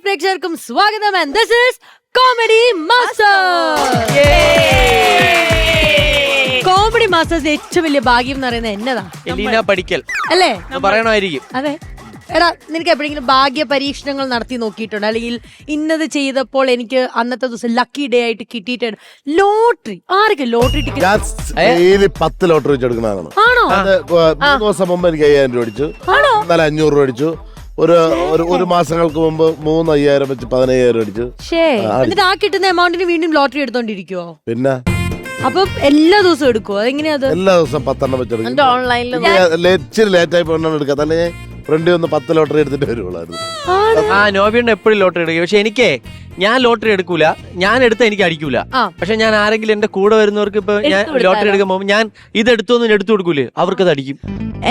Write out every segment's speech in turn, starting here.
പ്രേക്ഷകർക്കും സ്വാഗതം. And this is Comedy Masters. Comedy masters ഏറ്റവും വലിയ ഭാഗ്യം എന്ന് പറയുന്നത് എന്നതാ? എലീന പഠിക്കൽ അല്ലേ? പറയണമായിരിക്കും. അതെ. എടാ, നിനക്ക് എപ്പോഴെങ്കിലും ഭാഗ്യ പരീക്ഷണങ്ങൾ നടത്തി നോക്കിയിട്ടുണ്ട്? അല്ലെങ്കിൽ ഇന്നത് ചെയ്തപ്പോൾ എനിക്ക് അന്നത്തെ ദിവസം ലക്കി ഡേ ആയിട്ട് കിട്ടിയിട്ടുണ്ട്? ലോട്ടറി ആർക്കും ലോട്ടറി ടിക്കറ്റ് 10 ലോട്ടറി വെച്ചെടുക്കണതാണ്. ആണോ? 3 ദിവസം മുമ്പ് എനിക്ക് 5000 രൂപ അടിച്ചു, ഇന്നലെ 500 രൂപ അടിച്ചു, ഒരു മാസങ്ങൾക്ക് മുമ്പ് 3,5000 വെച്ച് 15,000 അടിച്ചു. എന്നിട്ട് ആ കിട്ടുന്ന എമൗണ്ടിന് വീണ്ടും ലോട്ടറി എടുത്തോണ്ടിരിക്കുവോ? പിന്നെ അപ്പൊ എല്ലാ ദിവസവും എടുക്കുവോ? എങ്ങനെയാ? എല്ലാ ദിവസം 10 എണ്ണം വെച്ചെടുക്കും. ഇച്ചിരി ലേറ്റായി പോകണം എടുക്കാം, തന്നെ ഫ്രണ്ട് ഒന്ന് 10 ലോട്ടറി എടുത്തിട്ട് വരുവുള്ളായിരുന്നു. നോബിയുണ്ട് എപ്പോഴും ലോട്ടറി എടുക്കും. പക്ഷെ എനിക്ക് ഞാൻ ലോട്ടറി എടുക്കൂല, ഞാൻ എടുത്ത എനിക്ക് അടിക്കൂല. പക്ഷെ ഞാൻ ആരെങ്കിലും എന്റെ കൂടെ വരുന്നവർക്ക് ഇപ്പൊ ഞാൻ ലോട്ടറി എടുക്കാൻ പോകുമ്പോൾ ഞാൻ ഇതെടുത്തൊന്നും എടുത്തു കൊടുക്കൂലേ, അവർക്കത് അടിക്കും.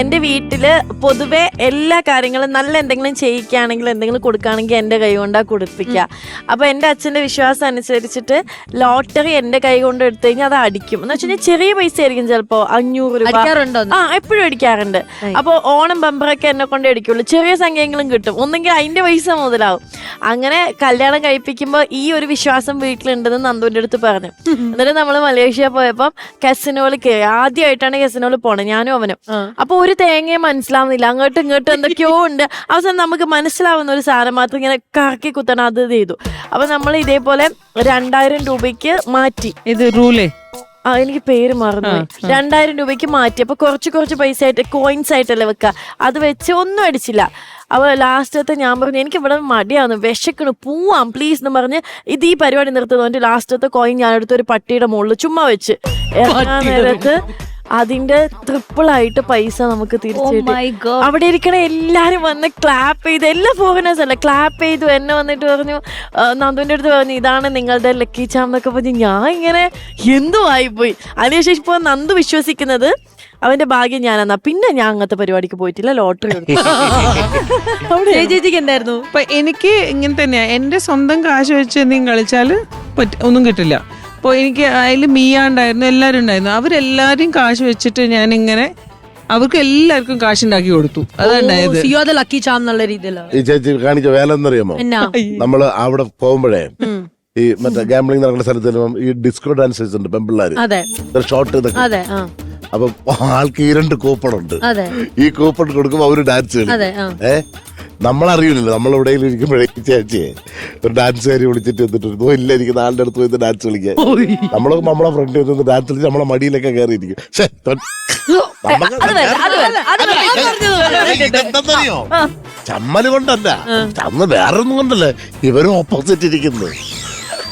എന്റെ വീട്ടില് പൊതുവെ എല്ലാ കാര്യങ്ങളും നല്ല എന്തെങ്കിലും ചെയ്യിക്കുകയാണെങ്കിൽ എന്തെങ്കിലും കൊടുക്കുകയാണെങ്കിൽ എന്റെ കൈ കൊണ്ടാ കൊടുപ്പിക്കുക. അപ്പൊ എന്റെ അച്ഛന്റെ വിശ്വാസം അനുസരിച്ചിട്ട് ലോട്ടറി എന്റെ കൈ കൊണ്ട് എടുത്തു കഴിഞ്ഞാൽ അത് അടിക്കും. എന്ന് വെച്ചാൽ ചെറിയ പൈസ ആയിരിക്കും, ചിലപ്പോ 500 രൂപ. എപ്പോഴും അടിക്കാറുണ്ട്. അപ്പൊ ഓണം ബമ്പറൊക്കെ എന്നെ കൊണ്ട് അടിക്കുള്ളൂ. ചെറിയ സംഖ്യയെങ്കിലും കിട്ടും, ഒന്നെങ്കിൽ അതിന്റെ പൈസ മുതലാവും. അങ്ങനെ കല്യാണം കഴിപ്പിക്കുമ്പോ ഈ ഒരു വിശ്വാസം വീട്ടിലുണ്ടെന്ന് നന്ദുവിന്റെ അടുത്ത് പറഞ്ഞു. എന്നിട്ട് നമ്മള് മലേഷ്യ പോയപ്പോ കസിനോള് കയറി. ആദ്യമായിട്ടാണ് കസിനോള് പോണത്, ഞാനും അവനും. അപ്പൊ ഒരു തേങ്ങയും മനസ്സിലാവുന്നില്ല, അങ്ങോട്ടും ഇങ്ങോട്ടും എന്തൊക്കെയോ ഉണ്ട്. അവസാനം നമുക്ക് മനസ്സിലാവുന്ന ഒരു സാധനം മാത്രം ഇങ്ങനെ കറക്കി കുത്തണം, അത് ചെയ്തു. അപ്പൊ നമ്മൾ ഇതേപോലെ 2000 രൂപയ്ക്ക് മാറ്റി. ഇത് റൂലേ എനിക്ക് പേര് മറന്നു. 2000 രൂപയ്ക്ക് മാറ്റി. അപ്പൊ കുറച്ച് പൈസ ആയിട്ട് കോയിൻസ് ആയിട്ടല്ലേ വെക്കുക. അത് വെച്ച് ഒന്നും അടിച്ചില്ല. അപ്പൊ ലാസ്റ്റത്തെ ഞാൻ പറഞ്ഞു എനിക്ക് ഇവിടെ മടിയാവുന്നു, വിശക്കണ്, പോവാം പ്ലീസ് എന്ന് പറഞ്ഞ് ഈ പരിപാടി നിർത്തുന്നതുകൊണ്ട് ലാസ്റ്റത്തെ കോയിൻ ഞാൻ എടുത്ത് ഒരു പട്ടിയുടെ മുകളിൽ ചുമ്മാ വെച്ച് ഇറങ്ങാൻ നേരത്ത് അതിന്റെ 3x പൈസ നമുക്ക് തിരിച്ചു കിട്ടി. അവിടെ ഇരിക്കണ എല്ലാരും വന്ന് ക്ലാപ്പ് ചെയ്ത്, എല്ലാ ഫോറിനേഴ്സ് അല്ല ക്ലാപ്പ് ചെയ്തു. എന്നെ വന്നിട്ട് പറഞ്ഞു, നന്ദുവിന്റെ അടുത്ത് പറഞ്ഞു ഇതാണ് നിങ്ങളുടെ ലക്കി ചാം എന്നൊക്കെ പറഞ്ഞു. ഞാൻ ഇങ്ങനെ എന്തോ ആയിപ്പോയി. അതിനുശേഷം ഇപ്പൊ നന്ദു വിശ്വസിക്കുന്നത് അവന്റെ ഭാഗ്യം ഞാനെന്നാ. പിന്നെ ഞാൻ അങ്ങനത്തെ പരിപാടിക്ക് പോയിട്ടില്ല, ലോട്ടറി ചേച്ചിക്ക് എന്തായിരുന്നു? ഇപ്പൊ എനിക്ക് ഇങ്ങനെ തന്നെയാ. എന്റെ സ്വന്തം കാശ് വെച്ച് എന്തെങ്കിലും കളിച്ചാല് ഒന്നും കിട്ടില്ല. അപ്പോൾ എനിക്ക് അതിൽ മീയാണ്ടായിരുന്നു, എല്ലാവരും ഉണ്ടായിരുന്നു. അവരെല്ലാരും കാശ് വെച്ചിട്ട് ഞാൻ ഇങ്ങനെ അവർക്ക് എല്ലാവർക്കും കാശ് ഉണ്ടാക്കി കൊടുത്തു. അതുണ്ടായത് ലക്കി ചാം എന്നുള്ള രീതിയിൽ. ഈ ചേച്ചി കാണിച്ച വേല എന്നറിയാമോ? നമ്മള് അവിടെ പോകുമ്പോഴേ ഈ മറ്റേ ഗാംബ്ലിംഗ് നടക്കുന്ന സ്ഥലത്ത് ഈ ഡിസ്കോ ഡാൻസേഴ്സ് ഉണ്ട്, പെമ്പിള്ളാര് ഷോർട്ട് ഇതൊക്കെ. അപ്പൊ ആൾക്ക് 2 കൂപ്പൺ ഉണ്ട്. ഈ കൂപ്പൺ കൊടുക്കുമ്പോ അവര് ഡാൻസ് കളിക്കും. നമ്മളറിയില്ലല്ലോ, നമ്മളെവിടെയും ഇരിക്കുമ്പോഴേ ചേച്ചിയെ ഒരു ഡാൻസുകാരി വിളിച്ചിട്ട് വന്നിട്ട് ഇല്ല എനിക്ക് നാളിന്റെ അടുത്ത് പോയി ഡാൻസ് കളിക്കാൻ. നമ്മളെ ഫ്രണ്ട് നിന്ന് ഡാൻസ് കളിച്ച് നമ്മളെ മടിയിലൊക്കെ കയറിയിരിക്കും. എന്തെന്നറിയോ, ചമ്മല് കൊണ്ടല്ല, അന്ന് വേറൊന്നും കൊണ്ടല്ലേ, ഇവരും ഓപ്പോസിറ്റ് ഇരിക്കുന്നത്.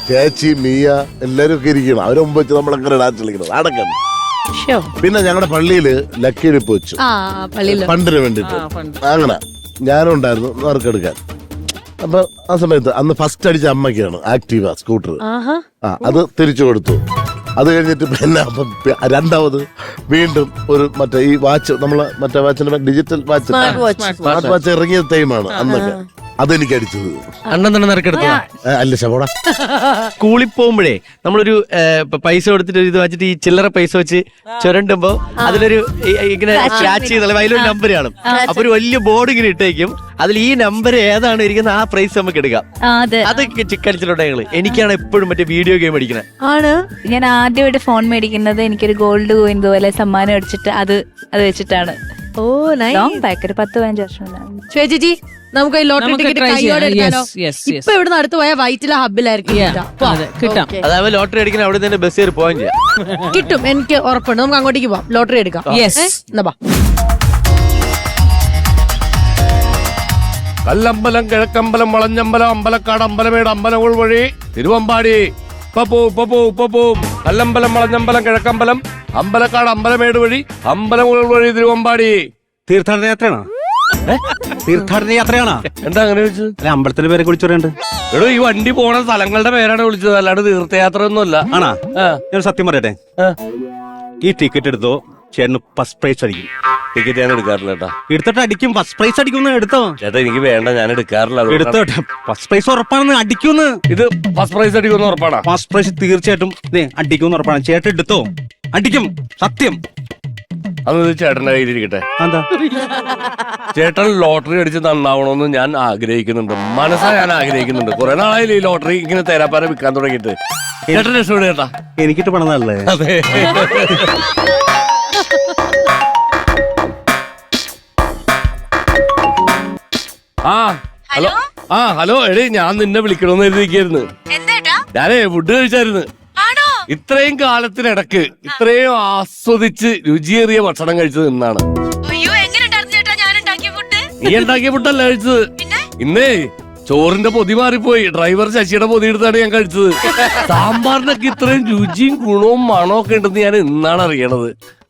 ചേച്ചി മിയ എല്ലാരും ഒക്കെ ഇരിക്കണം, അവരെ മുമ്പ് വെച്ച് നമ്മളെങ്ങനെ ഡാൻസ് കളിക്കണം അടക്കണം. പിന്നെ ഞങ്ങളുടെ പള്ളിയില് ലക്കി ഡിപ്പ് വെച്ചു ഫണ്ടിന് വേണ്ടിട്ട്. അങ്ങനെ ഞാനും ഉണ്ടായിരുന്നു നറുക്കെടുക്കാൻ. അപ്പൊ ആ സമയത്ത് അന്ന് ഫസ്റ്റ് അടിച്ച അമ്മയ്ക്കാണ് ആക്റ്റീവ സ്കൂട്ടർ. അത് തിരിച്ചു കൊടുത്തു. അത് കഴിഞ്ഞിട്ട് പിന്നെ രണ്ടാമത് വീണ്ടും ഒരു മറ്റേ ഈ വാച്ച്, നമ്മള് മറ്റേ വാച്ചിന്റെ ഡിജിറ്റൽ വാച്ച്, സ്മാർട്ട് വാച്ച് ഇറങ്ങിയ ടൈമാണ് അന്നൊക്കെ. അതെനിക്ക് അടിച്ചത്. അണ്ണൻ തന്നെ നറുക്കെടുത്തു അല്ല ശവോടാ. സ്കൂളിൽ പോകുമ്പോഴേ നമ്മളൊരു പൈസ കൊടുത്തിട്ട് ഇത് വെച്ചിട്ട് ഈ ചില്ലറ പൈസ വെച്ച് ചുരണ്ടുമ്പോ അതിലൊരു ഇങ്ങനെ സ്ക്രാച്ച് ചെയ്ത അതിലൊരു നമ്പർ കാണും. അപ്പൊ ഒരു വലിയ ബോർഡ് ഇങ്ങനെ ഇട്ടേക്കും, അതിൽ ഈ നമ്പർ ഏതാണ് ഇരിക്കുന്നത് ആ പ്രൈസ് നമുക്ക് എടുക്കാം. അത് കളിച്ചിട്ടുണ്ട് ഞങ്ങള്. എനിക്കാണ് എപ്പോഴും മറ്റേ വീഡിയോ ഗെയിം അടിക്കണേ. ഞാൻ ആദ്യമായിട്ട് ഫോൺ മേടിക്കുന്നത് എനിക്കൊരു ഗോൾഡ് കോയിൻ ഇതുപോലെ സമ്മാനം അടിച്ചിട്ട് അത് വെച്ചിട്ടാണ്. ലോങ് ബാക്ക് ഒരു 10-15 വർഷം. ചേച്ചി നമുക്ക് ലോട്ടറി ടിക്കറ്റ് കൈയോടെ എടുക്കാനോ? ഇപ്പൊ ഇവിടുന്ന് അടുത്ത് പോയാൽ വൈറ്റില ഹബിലായിരിക്കും കിട്ടാം. അതായത് ലോട്ടറി അടിക്കുന്ന അവിടെ തന്നെ ബസ് കയറി പോകാൻ ചെയ്യാം. കിട്ടും, എനിക്ക് ഉറപ്പുണ്ട്. നമുക്ക് അങ്ങോട്ടേക്ക് പോവാം, ലോട്ടറി എടുക്കാം. കല്ലമ്പലം, കിഴക്കമ്പലം, വളഞ്ഞമ്പലം, അമ്പലക്കാട്, അമ്പലമേട്, അമ്പലങ്ങൾ വഴി തിരുവമ്പാടി. കല്ലമ്പലം, വളഞ്ഞമ്പലം, കിഴക്കമ്പലം, അമ്പലക്കാട്, അമ്പലമേട് വഴി അമ്പലങ്ങൾ വഴി തിരുവമ്പാടി. തീർത്ഥാടന യാത്രയാണോ? തീർത്ഥാടന യാത്രയാണോ? എന്താ അങ്ങനെ വിളിച്ചത്? അല്ലെ അമ്പലത്തിന്റെ പേരെ വിളിച്ചു പറയണ്ട്. എടോ ഈ വണ്ടി പോണ സ്ഥലങ്ങളുടെ പേരാണ് വിളിച്ചത്, അല്ലാണ്ട് തീർത്ഥയാത്ര ഒന്നുമല്ല. ആണാ? ഞാൻ സത്യം പറയട്ടെ, ഈ ടിക്കറ്റ് എടുത്തോ ചേട്ടന് ഫസ്റ്റ് പ്രൈസ് അടിക്കും. ടിക്കറ്റ് ഞാൻ എടുക്കാറില്ല കേട്ടോ. എടുത്തിട്ട് അടിക്കും, ഫസ്റ്റ് പ്രൈസ് അടിക്കും. എടുത്തോ ചേട്ടാ, എനിക്ക് വേണ്ട, ഞാൻ എടുക്കാറില്ല. എടുത്തോട്ടെ, ഫസ്റ്റ് പ്രൈസ് ഉറപ്പാണെന്ന്. അടിക്കുമെന്ന്. ഇത് ഫസ്റ്റ് പ്രൈസ് അടിക്കുമെന്ന് ഉറപ്പാണ്? ഫസ്റ്റ് പ്രൈസ് തീർച്ചയായിട്ടും അടിക്കുമെന്ന് ഉറപ്പാണ്. ചേട്ടൻ എടുത്തോ, അടിക്കും, സത്യം. അതൊന്ന് ചേട്ടന്റെ കയ്യിലിരിക്കട്ടെ. എന്താ ചേട്ടൻ ലോട്ടറി അടിച്ച് നന്നാവണമെന്ന് ഞാൻ ആഗ്രഹിക്കുന്നുണ്ട്. മനസ്സാ ഞാൻ ആഗ്രഹിക്കുന്നുണ്ട്. കുറെ നാളായില്ലേ ഈ ലോട്ടറി ഇങ്ങനെ തേരാപ്പാര വിൽക്കാൻ തുടങ്ങിയിട്ട്. ചേട്ടൻ രക്ഷപ്പെടും ചേട്ടാ. എനിക്കിട്ട് പണതല്ലേ? അതെ. ആ ഹലോ. ആ ഹലോ എടീ, ഞാൻ നിന്നെ വിളിക്കണമെന്ന് എഴുതിയിരിക്കായിരുന്നു. ഞാനേ ഫുഡ് കഴിച്ചായിരുന്നു. ഇത്രയും കാലത്തിനിടക്ക് ഇത്രയും ആസ്വദിച്ച് രുചിയേറിയ ഭക്ഷണം കഴിച്ചത് ഇന്നാണ്. നീ ഉണ്ടാക്കിയ ഫുഡല്ല കഴിച്ചത്. ഇന്നേ ചോറിന്റെ പൊതി മാറിപ്പോയി. ഡ്രൈവർ ശശിയുടെ പൊതി എടുത്താണ് ഞാൻ കഴിച്ചത്. സാമ്പാറിനൊക്കെ ഇത്രയും രുചിയും ഗുണവും മണവും ഒക്കെ ഉണ്ടെന്ന് ഞാൻ ഇന്നാണ് അറിയണത്.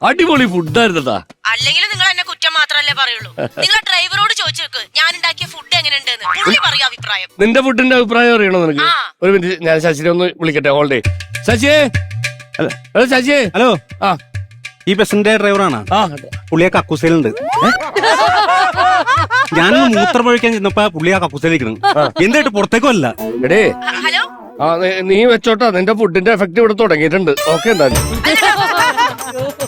അടിപൊളി ഫുഡായിരുന്നട്ടാ. അല്ലെങ്കിൽ നിങ്ങൾ എന്നെ കുറ്റം മാത്രല്ലേ പറയുള്ളൂ. നിങ്ങൾ ഡ്രൈവറോട് ചോദിച്ചേക്ക് ഞാൻ ഉണ്ടാക്കിയ ഫുഡ് എങ്ങനെയുണ്ടെന്ന്. പുള്ളി പറയും അഭിപ്രായം. നിന്റെ ഫുഡിന്റെ അഭിപ്രായം അറിയണോ നിനക്ക്? ഒരു മിനിറ്റ്, ഞാൻ ശശിനെ ഒന്ന് വിളിക്കട്ടെ. ഹോൾഡേ. ശശിയേ, ഹലോ ശശിയേ. ഹലോ. ആ, ഈ ബസിന്റെ ഡ്രൈവറാണ്. ആ പുള്ളിയെ കക്കൂസയിലുണ്ട്. ഞാൻ മൂത്രമൊഴിക്കാൻ ചെന്നപ്പോ പുള്ളിയെ കക്കൂസയിലിരിക്കണം. എന്തായിട്ട് പുറത്തേക്കും അല്ല. എടേ, ഹലോ, ആ നീ വെച്ചോട്ടാ. നിന്റെ ഫുഡിന്റെ എഫക്ട് ഇവിടെ തുടങ്ങിയിട്ടുണ്ട്. ഓക്കെ എന്തായാലും.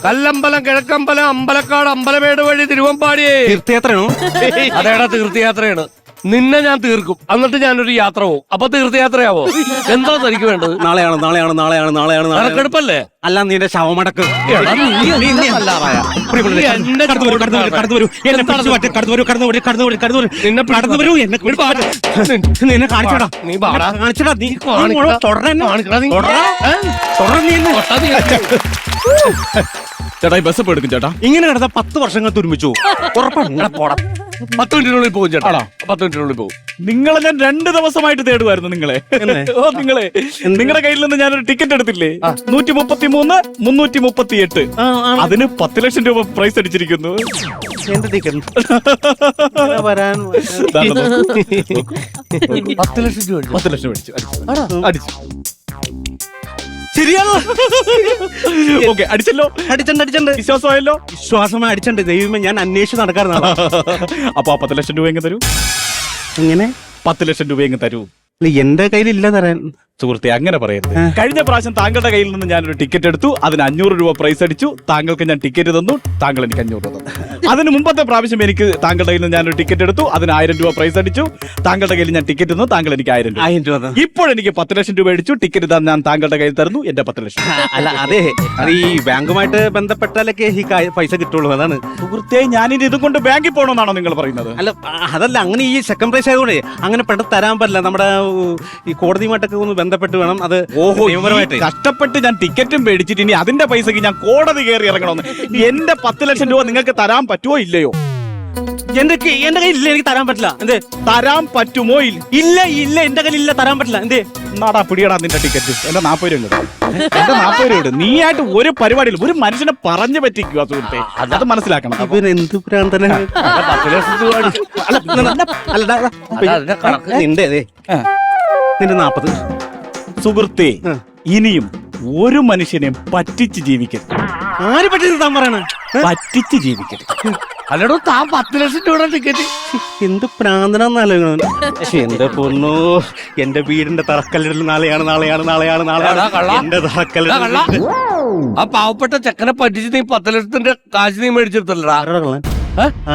കല്ലമ്പലം, കിഴക്കമ്പലം, അമ്പലക്കാട്, അമ്പലമേട് വഴി തിരുവമ്പാടിയേ. തീർത്ഥയാത്രയാണോ? അതേടാ, തീർത്ഥയാത്രയാണ്. നിന്നെ ഞാൻ തീർക്കും. എന്നിട്ട് ഞാനൊരു യാത്ര പോവും. അപ്പൊ തീർത്ഥയാത്രയാവോ? എന്താ തനിക്ക് വേണ്ടത്? നാളെയാണ് നാളെയാണ് നാളെയാണ് നാളെയാണ് നാളെ. കണക്കെടുപ്പല്ലേ? അല്ല, നിന്റെ ശവമടക്ക്. നിന്നെ കാണിച്ചോടാ. നീ പാടാ. കാണിച്ചടാ. നീ ചേട്ടാ ഈ ബസ് ഇപ്പൊ എടുക്കും ചേട്ടാ. ഇങ്ങനെ കിടന്ന 10 വർഷങ്ങൾ തുരുമിച്ചു. ഉറപ്പാണ്. 10 മിനിറ്റിനുള്ളിൽ പോകും ചേട്ടാ. 10 മിനിറ്റിനുള്ളിൽ പോകും. നിങ്ങളെ ഞാൻ 2 ദിവസമായിട്ട് തേടുമായിരുന്നു നിങ്ങളെ. നിങ്ങളുടെ കയ്യിൽ നിന്ന് ഞാനൊരു ടിക്കറ്റ് എടുത്തില്ലേ? 133, 338. അതിന് 10 ലക്ഷം രൂപ പ്രൈസ് അടിച്ചിരിക്കുന്നു. എന്റെ ടിക്കറ്റ് വരാൻ 10 ലക്ഷം രൂപ. 10 ലക്ഷം അടിച്ചു. ശരിയാണോ? ഓക്കെ, അടിച്ചല്ലോ. അടിച്ചണ്ട്. വിശ്വാസമായല്ലോ. വിശ്വാസമായി അടിച്ചണ്ട്. ദൈവമേ, ഞാൻ അന്വേഷിച്ച് നടക്കാറുണ്ട്. അപ്പൊ ആ 10 ലക്ഷം രൂപ എങ്ങനെ തരൂ? എങ്ങനെ? 10 ലക്ഷം രൂപ എങ്ങനെ തരൂ? എന്റെ കയ്യിലില്ല തരാൻ. സുഹൃത്തെ, അങ്ങനെ പറയരുത്. കഴിഞ്ഞ പ്രാവശ്യം താങ്കളുടെ കയ്യിൽ നിന്ന് ഞാനൊരു ടിക്കറ്റ് എടുത്തു. അതിന് 500 രൂപ പ്രൈസ് അടിച്ചു. താങ്കൾക്ക് ഞാൻ ടിക്കറ്റ് തന്നു. താങ്കൾ എനിക്ക് 500 രൂപ തന്നു. അതിന് മുമ്പത്തെ പ്രാവശ്യം എനിക്ക് താങ്കളുടെ കയ്യിൽ നിന്ന് ഞാനൊരു ടിക്കറ്റ് എടുത്തു. അതിന് 1000 രൂപ പ്രൈസ് അടിച്ചു. താങ്കളുടെ കയ്യിൽ ഞാൻ ടിക്കറ്റ് തന്നു. താങ്കൾ എനിക്ക് 1000 രൂപ. ഇപ്പോഴെനിക്ക് 10 ലക്ഷം രൂപ അടിച്ചു. ടിക്കറ്റ് ഞാൻ താങ്കളുടെ കയ്യിൽ തരുന്നു. എന്റെ 10 ലക്ഷം. അല്ല, അതെ, അത് ഈ ബാങ്കുമായിട്ട് ബന്ധപ്പെട്ടാലൊക്കെ ഈ പൈസ കിട്ടുള്ളൂ. അതാണ് സുഹൃത്തെ, ഞാനിനി ഇതും കൊണ്ട് ബാങ്കിൽ പോകണമെന്നാണോ നിങ്ങൾ പറയുന്നത്? അല്ല, അതല്ല. അങ്ങനെ ഈ സെക്കൻഡ് പ്രൈസ് ആയതുകൊണ്ട് അങ്ങനെ പെട്ടെന്ന് തരാൻ പറ്റില്ല. നമ്മുടെ ഈ കോടതിയുമായിട്ടൊക്കെ ഒന്ന് ബന്ധപ്പെട്ട് വേണം അത്. ഓഹോ, കഷ്ടപ്പെട്ട് ഞാൻ ടിക്കറ്റും മേടിച്ചിട്ട് ഇനി അതിന്റെ പൈസക്ക് ഞാൻ കോടതി കയറി ഇറങ്ങണമെന്ന്. എന്റെ 10 ലക്ഷം രൂപ നിങ്ങൾക്ക് തരാൻ പറ്റുമോ ഇല്ലയോ? എന്റെ കയ്യിൽ ഇല്ല. എനിക്ക് തരാൻ പറ്റില്ല. എന്തേ? തരാൻ പറ്റുമോ? ഇല്ല. എന്റെ കയ്യിൽ ഇല്ല. തരാൻ പറ്റില്ല. എന്തേ? നാടാ, പിടിയടാ നിന്റെ ടിക്കറ്റ്. എന്റെ 40 രൂപ ഉണ്ട്. എന്റെ 40 രൂപ ഉണ്ട്. നീയായിട്ട് ഒരു പരിപാടിയിൽ ഒരു മനുഷ്യനെ പറഞ്ഞു പറ്റിക്കുക സുഹൃത്തെ. അത് മനസ്സിലാക്കണം. എന്ത് പ്രാന്തന. 10 ലക്ഷം രൂപ അടിച്ചു. നിന്റെ 40. സുഹൃത്തെ, ഇനിയും ഒരു മനുഷ്യനെ പറ്റിച്ച് ജീവിക്കരുത്. ആര് പറ്റിയത് താൻ പറയണ? പറ്റിച്ച് ജീവിക്കരുത്. അല്ലടോ, താൻ 10 ലക്ഷം രൂപ ടിക്കറ്റ്. എന്ത് പ്രാന്തനാന്നാലോചന. എന്റെ പൊന്നോ, എന്റെ വീടിന്റെ തറക്കല്ലിടൽ നാളെയാണ്. എന്റെ തറക്കല്ലിടൽ. ആ പാവപ്പെട്ട ചെക്കനെ പറ്റിച്ച് നീ 10 ലക്ഷത്തിന്റെ കാശ് നീ മേടിച്ചെടുത്തല്ലടാ.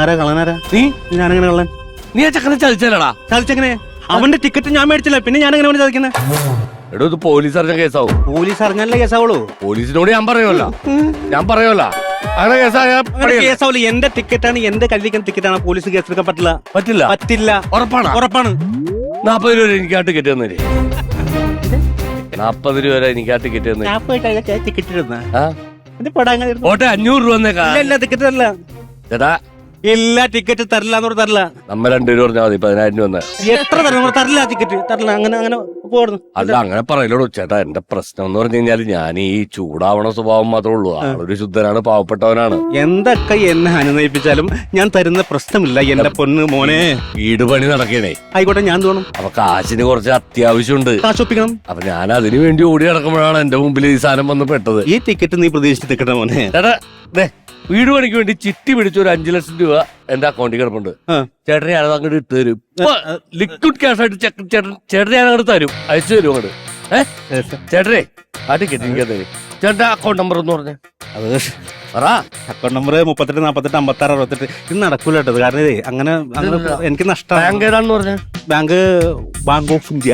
ആരാ കള്ളനാരാ? നീ ഞാനെങ്ങനെ കള്ളൻ? നീ ആ ചെക്കനെ ചതിച്ചല്ലടാ. ചതിച്ചെങ്ങനെ? അവന്റെ ടിക്കറ്റ് ഞാൻ മേടിച്ചില്ല. പിന്നെ ഞാൻ എങ്ങനെ ചതിക്കുന്നത്? എടോ, ഇത് പോലീസ് അറിഞ്ഞ കേസാവും. പോലീസ് അറിഞ്ഞാലേ കേസാവുള്ളൂ. പോലീസിനോട് ഞാൻ പറയുമല്ലോ. അങ്ങനെ കേസാവില്ല. എന്റെ ടിക്കറ്റാണ്, എന്റെ കല്ലിക്കുന്ന ടിക്കറ്റാണ്. പോലീസ് കേസെടുക്കാൻ പറ്റില്ല. ഉറപ്പാണ്. 40 രൂപ എനിക്ക് ആ ടിക്കറ്റ് തന്നേ. 40 രൂപ എനിക്ക് ആ ടിക്കറ്റ് തന്നെ. ടിക്കറ്റ് ഓട്ടെ, 500 രൂപ തന്നേക്കാ. ടിക്കറ്റ് തരില്ല. ചേട്ടാ, ഇല്ല, ടിക്കറ്റ് തരില്ല എന്ന് തരില്ല. നമ്മ 2 രൂപ പറഞ്ഞാൽ മതി. 10,000 രൂപ. എത്ര തരില്ല? ടിക്കറ്റ് തരില്ല. അങ്ങനെ പോടുന്നു. അല്ല, അങ്ങനെ പറയലോടോ ചേട്ടാ. എന്റെ പ്രശ്നം എന്ന് പറഞ്ഞു കഴിഞ്ഞാല് ഞാൻ ഈ ചൂടാവണ സ്വഭാവം മാത്രമേ ഉള്ളൂ. ആളൊരു ശുദ്ധനാണ്, പാവപ്പെട്ടവനാണ്. എന്തൊക്കെ എന്നെ അനുനയിപ്പിച്ചാലും ഞാൻ തരുന്ന പ്രശ്നമില്ല എന്റെ പൊന്ന് മോനെ. വീട് പണി നടക്കണേ. ആയിക്കോട്ടെ, ഞാൻ തോന്നും. അപ്പൊ കാശിന് കുറച്ച് അത്യാവശ്യമുണ്ട്. കാശ് ഒപ്പിക്കണം. അപ്പൊ ഞാൻ അതിനു വേണ്ടി ഓടി നടക്കുമ്പോഴാണ് എന്റെ മുമ്പിൽ ഈ സാധനം വന്ന് പെട്ടത്. ഈ ടിക്കറ്റ് നീ പ്രതീക്ഷിച്ച് നിൽക്കട്ടെ മോനെ. ചേട്ടാ, വീട് പണിക്ക് വേണ്ടി ചിട്ടി പിടിച്ച ഒരു 5 ലക്ഷം രൂപ എന്റെ അക്കൗണ്ടിൽ കിടപ്പുണ്ട്. ചേട്ടനെ ഞാനത് അങ്ങോട്ട് ഇട്ട് തരും. ലിക്വിഡ് ക്യാഷ് ആയിട്ട് ചേട്ടനെ ഞാൻ അങ്ങോട്ട് തരും. അയച്ചു തരും അങ്ങോട്ട്. ചേട്ടനെ ആ ടിക്കറ്റ് എനിക്ക് തരും. ചേട്ടന്റെ അക്കൗണ്ട് നമ്പർ എന്ന് പറഞ്ഞേ. അത് അക്കൗണ്ട് നമ്പർ 38 48 56 68. ഇത് നടക്കൂല കേട്ടോ, കാരണം ഇതേ അങ്ങനെ എനിക്ക് നഷ്ടമാണ്. ബാങ്ക് ഏതാണെന്ന് പറഞ്ഞ? Bank of India.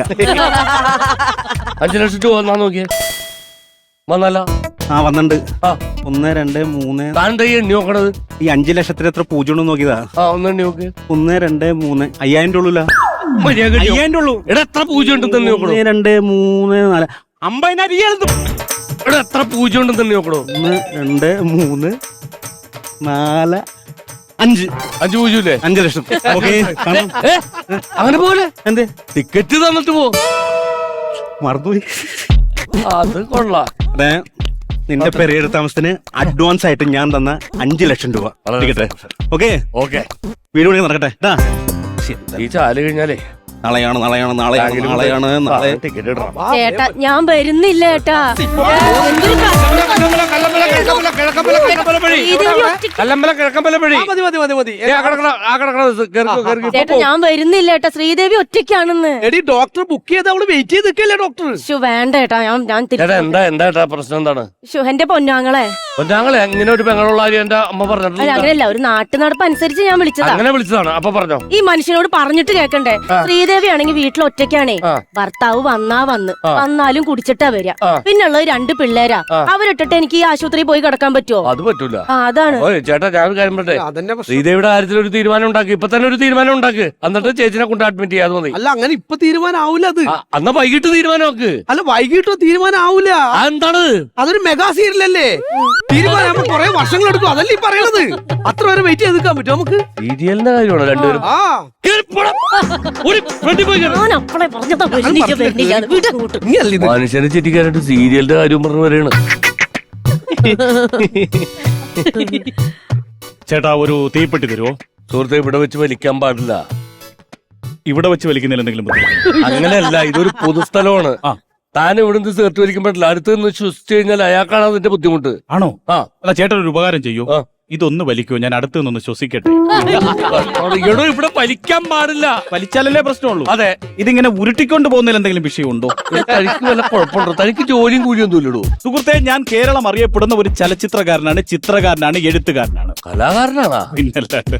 5 ലക്ഷം രൂപ വന്നാ നോക്കിയേ. വന്നല്ല? വന്നിട്ടുണ്ട്. 1 2 3. താൻ എണ്ണി നോക്കണത്? ഈ 5 ലക്ഷത്തിന് എത്ര പൂജ്യം നോക്കിയതാ? ഒന്ന് എണ്ണി നോക്ക്. 1 2 3 5000 ഉള്ളൂല. 5000 ഉള്ളൂ. എടാ എത്ര പൂജ്യം ഉണ്ടെന്ന് നോക്കണോ? 1 2 3 4 50,000. എടാ എത്ര പൂജ്യം ഉണ്ടെന്ന് നോക്കണോ? 1 2 3 4 5 പൂജ്യല്ലേ? 5 ലക്ഷം. ഓക്കെ, അങ്ങനെ പോലെ എന്തേ ടിക്കറ്റ് തന്നിട്ട് പോ. മറന്നുപോയി. അത് കൊള്ളാം. അതെ, നിന്റെ പെരേഡ് താമസത്തിന് അഡ്വാൻസ് ആയിട്ട് ഞാൻ തന്ന 5 ലക്ഷം രൂപ ടിക്കറ്റ്. ഓക്കെ ഓക്കെ, വീട് പണി നടക്കട്ടെ. ഈ ചാല് കഴിഞ്ഞാലേ നാളെ ടിക്കറ്റ് ഇടണം. ചേട്ടാ ഞാൻ വരുന്നില്ല ചേട്ടാ. ചേട്ടാ ഞാൻ വരുന്നില്ല ചേട്ടാ, ശ്രീദേവി ഒറ്റയ്ക്കാണെന്ന്. ഡോക്ടർ ബുക്ക് ചെയ്ത് അവള് വെയിറ്റ് ചെയ്ത് നിൽക്കല്ലേ ഡോക്ടർ? വേണ്ട ചേട്ടാ, ഞാൻ എന്താ പ്രശ്നം എന്താണ്? എന്റെ പൊന്നാങ്ങളെ പൊന്നാങ്ങളെ ഇങ്ങനെ ഒരു പെങ്ങളുള്ള കാര്യം എന്റെ അമ്മ പറഞ്ഞിട്ടുണ്ട്. അങ്ങനെയല്ല, ഒരു നാട്ടു നടപ്പ് അനുസരിച്ച് ഞാൻ വിളിച്ചതാ. അങ്ങനെ വിളിച്ചതാണ്. അപ്പൊ പറഞ്ഞോ. ഈ മനുഷ്യനോട് പറഞ്ഞിട്ട് കേക്കണ്ടേ? ശ്രീദേവി ആണെങ്കിൽ വീട്ടിൽ ഒറ്റയ്ക്കാണേ. ഭർത്താവ് വന്നാലും കുടിച്ചിട്ടാ വരിക. പിന്നുള്ളത് 2 പിള്ളേരാ. അവരിട്ടിട്ട് എനിക്ക് ഈ ആശുപത്രിയിൽ പോയി കിടക്കാൻ പറ്റുമോ? അത് പറ്റൂല. അതാണ്. ചേട്ടാ ഞാൻ ഒരു കാര്യം പറയട്ടെ, ശ്രീദേവിയുടെ കാര്യത്തിൽ ഒരു തീരുമാനം ഉണ്ടാക്കി. ഇപ്പൊ തന്നെ ഒരു തീരുമാനം ഉണ്ടാക്ക്. എന്നിട്ട് ചേച്ചിനെ കൊണ്ട് അഡ്മിറ്റ് ചെയ്യാതെ മതി. അല്ല, അങ്ങനെ ഇപ്പൊ തീരുമാനം ആവൂല. അത് അന്ന് വൈകിട്ട് തീരുമാനമാക്ക്. അല്ല, വൈകിട്ടോ തീരുമാനം ആവൂല. എന്താണ്? അതൊരു മെഗാ സീരിയലല്ലേ? തീരുമാനം കുറെ വർഷങ്ങൾ എടുക്കും. അതല്ലേ ഈ പറയണത്. അത്ര വരെ വെയിറ്റ് ചെയ്ത് നിൽക്കാൻ പറ്റും നമുക്ക്? സീരിയലിന്റെ കാര്യമാണ് രണ്ടുപേരും. മനുഷ്യനെ ചിരിക്കാനായിട്ട് സീരിയലിന്റെ കാര്യം പറഞ്ഞു വരെയാണ്. ചേട്ടാ, ഒരു തീപ്പെട്ടി തരുമോ? സുഹൃത്തെ, ഇവിടെ വെച്ച് വലിക്കാൻ പാടില്ല. ഇവിടെ വെച്ച് വലിക്കുന്നതിൽ എന്തെങ്കിലും അങ്ങനെയല്ല, ഇതൊരു പൊതുസ്ഥലമാണ്. താൻ ഇവിടുന്ന് ചേർത്ത് വലിക്കാൻ പറ്റില്ല. അടുത്ത് നിന്ന് ശ്വസിച്ചു കഴിഞ്ഞാൽ അയാൾക്കാണ് അതിന്റെ ബുദ്ധിമുട്ട്. ആണോ? അല്ല, ചേട്ടൻ ഒരു ഉപകാരം ചെയ്യൂ. ഇതൊന്ന് വലിക്കോ, ഞാൻ അടുത്ത് നിന്നൊന്ന് ശ്വസിക്കട്ടെ. എടോ, ഇവിടെ വലിക്കാൻ പാടില്ല. വലിച്ചാലല്ലേ പ്രശ്നമുള്ളൂ. അതെ. ഇതിങ്ങനെ ഉരുട്ടിക്കൊണ്ട് പോകുന്നതിൽ എന്തെങ്കിലും വിഷയമുണ്ടോ? തനിക്ക് വല്ല കുഴപ്പമുണ്ടോ? തനിക്ക് ജോലിയും കൂലിയൊന്നും ഇല്ലടോ. സുഹൃത്തെ, ഞാൻ കേരളം അറിയപ്പെടുന്ന ഒരു ചലച്ചിത്രകാരനാണ്, ചിത്രകാരനാണ്, എഴുത്തുകാരനാണ്. കലാകാരനാണോ? പിന്നല്ലാണ്ട്.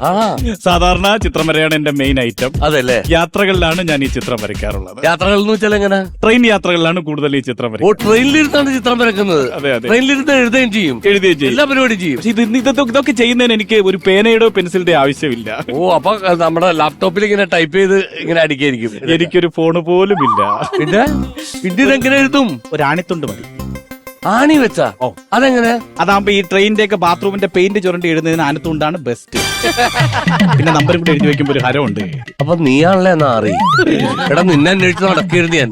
സാധാരണ ചിത്രം വരെയാണ് എന്റെ മെയിൻ ഐറ്റം. അതല്ലേ? യാത്രകളിലാണ് ഞാൻ ഈ ചിത്രം വരയ്ക്കാറുള്ളത്. യാത്രകൾ എന്ന് വെച്ചാൽ എങ്ങനെ? ട്രെയിൻ യാത്രകളിലാണ് കൂടുതൽ ഈ ചിത്രം വരയ്ക്കുന്നത്. ട്രെയിനിലിരുന്നാണ് ചിത്രം വരയ്ക്കുന്നത്? അതെ അതെ. ട്രെയിനിലിരുന്ന് എഴുതുകയും ചെയ്യും, എല്ലാ പരിപാടിയും ചെയ്യും. ഇതൊക്കെ ചെയ്യുന്നതിന് എനിക്ക് ഒരു പേനയുടെയോ പെൻസിലിന്റെയോ ആവശ്യമില്ല. അപ്പൊ നമ്മുടെ ലാപ്ടോപ്പിൽ ഇങ്ങനെ ടൈപ്പ് ചെയ്ത് ഇങ്ങനെ അടിക്കായിരിക്കും. എനിക്കൊരു ഫോണ് പോലും ഇല്ല. പിന്നെ ഇതെങ്ങനെ എഴുതും? ഒരു ആണിത്തുണ്ട് മതി. ആണി വെച്ചാ? അതെങ്ങനെ? അതാകുമ്പോ ഈ ട്രെയിനിന്റെ ഒക്കെ ബാത്റൂമിന്റെ പെയിന്റ് ചുരണ്ടി എഴുതുന്നതിന് ആനത്തുണ്ടാണ് ബെസ്റ്റ്. പിന്നെ നമ്പറും കൂടെ എഴുതി വെക്കുമ്പോ ഒരു ഹരമുണ്ട്. അപ്പൊ നീയാണല്ലേ എന്നാ അറി. എടാ, നിന്നെ അന്വേഷിച്ച് നടക്കരുത് ഞാൻ.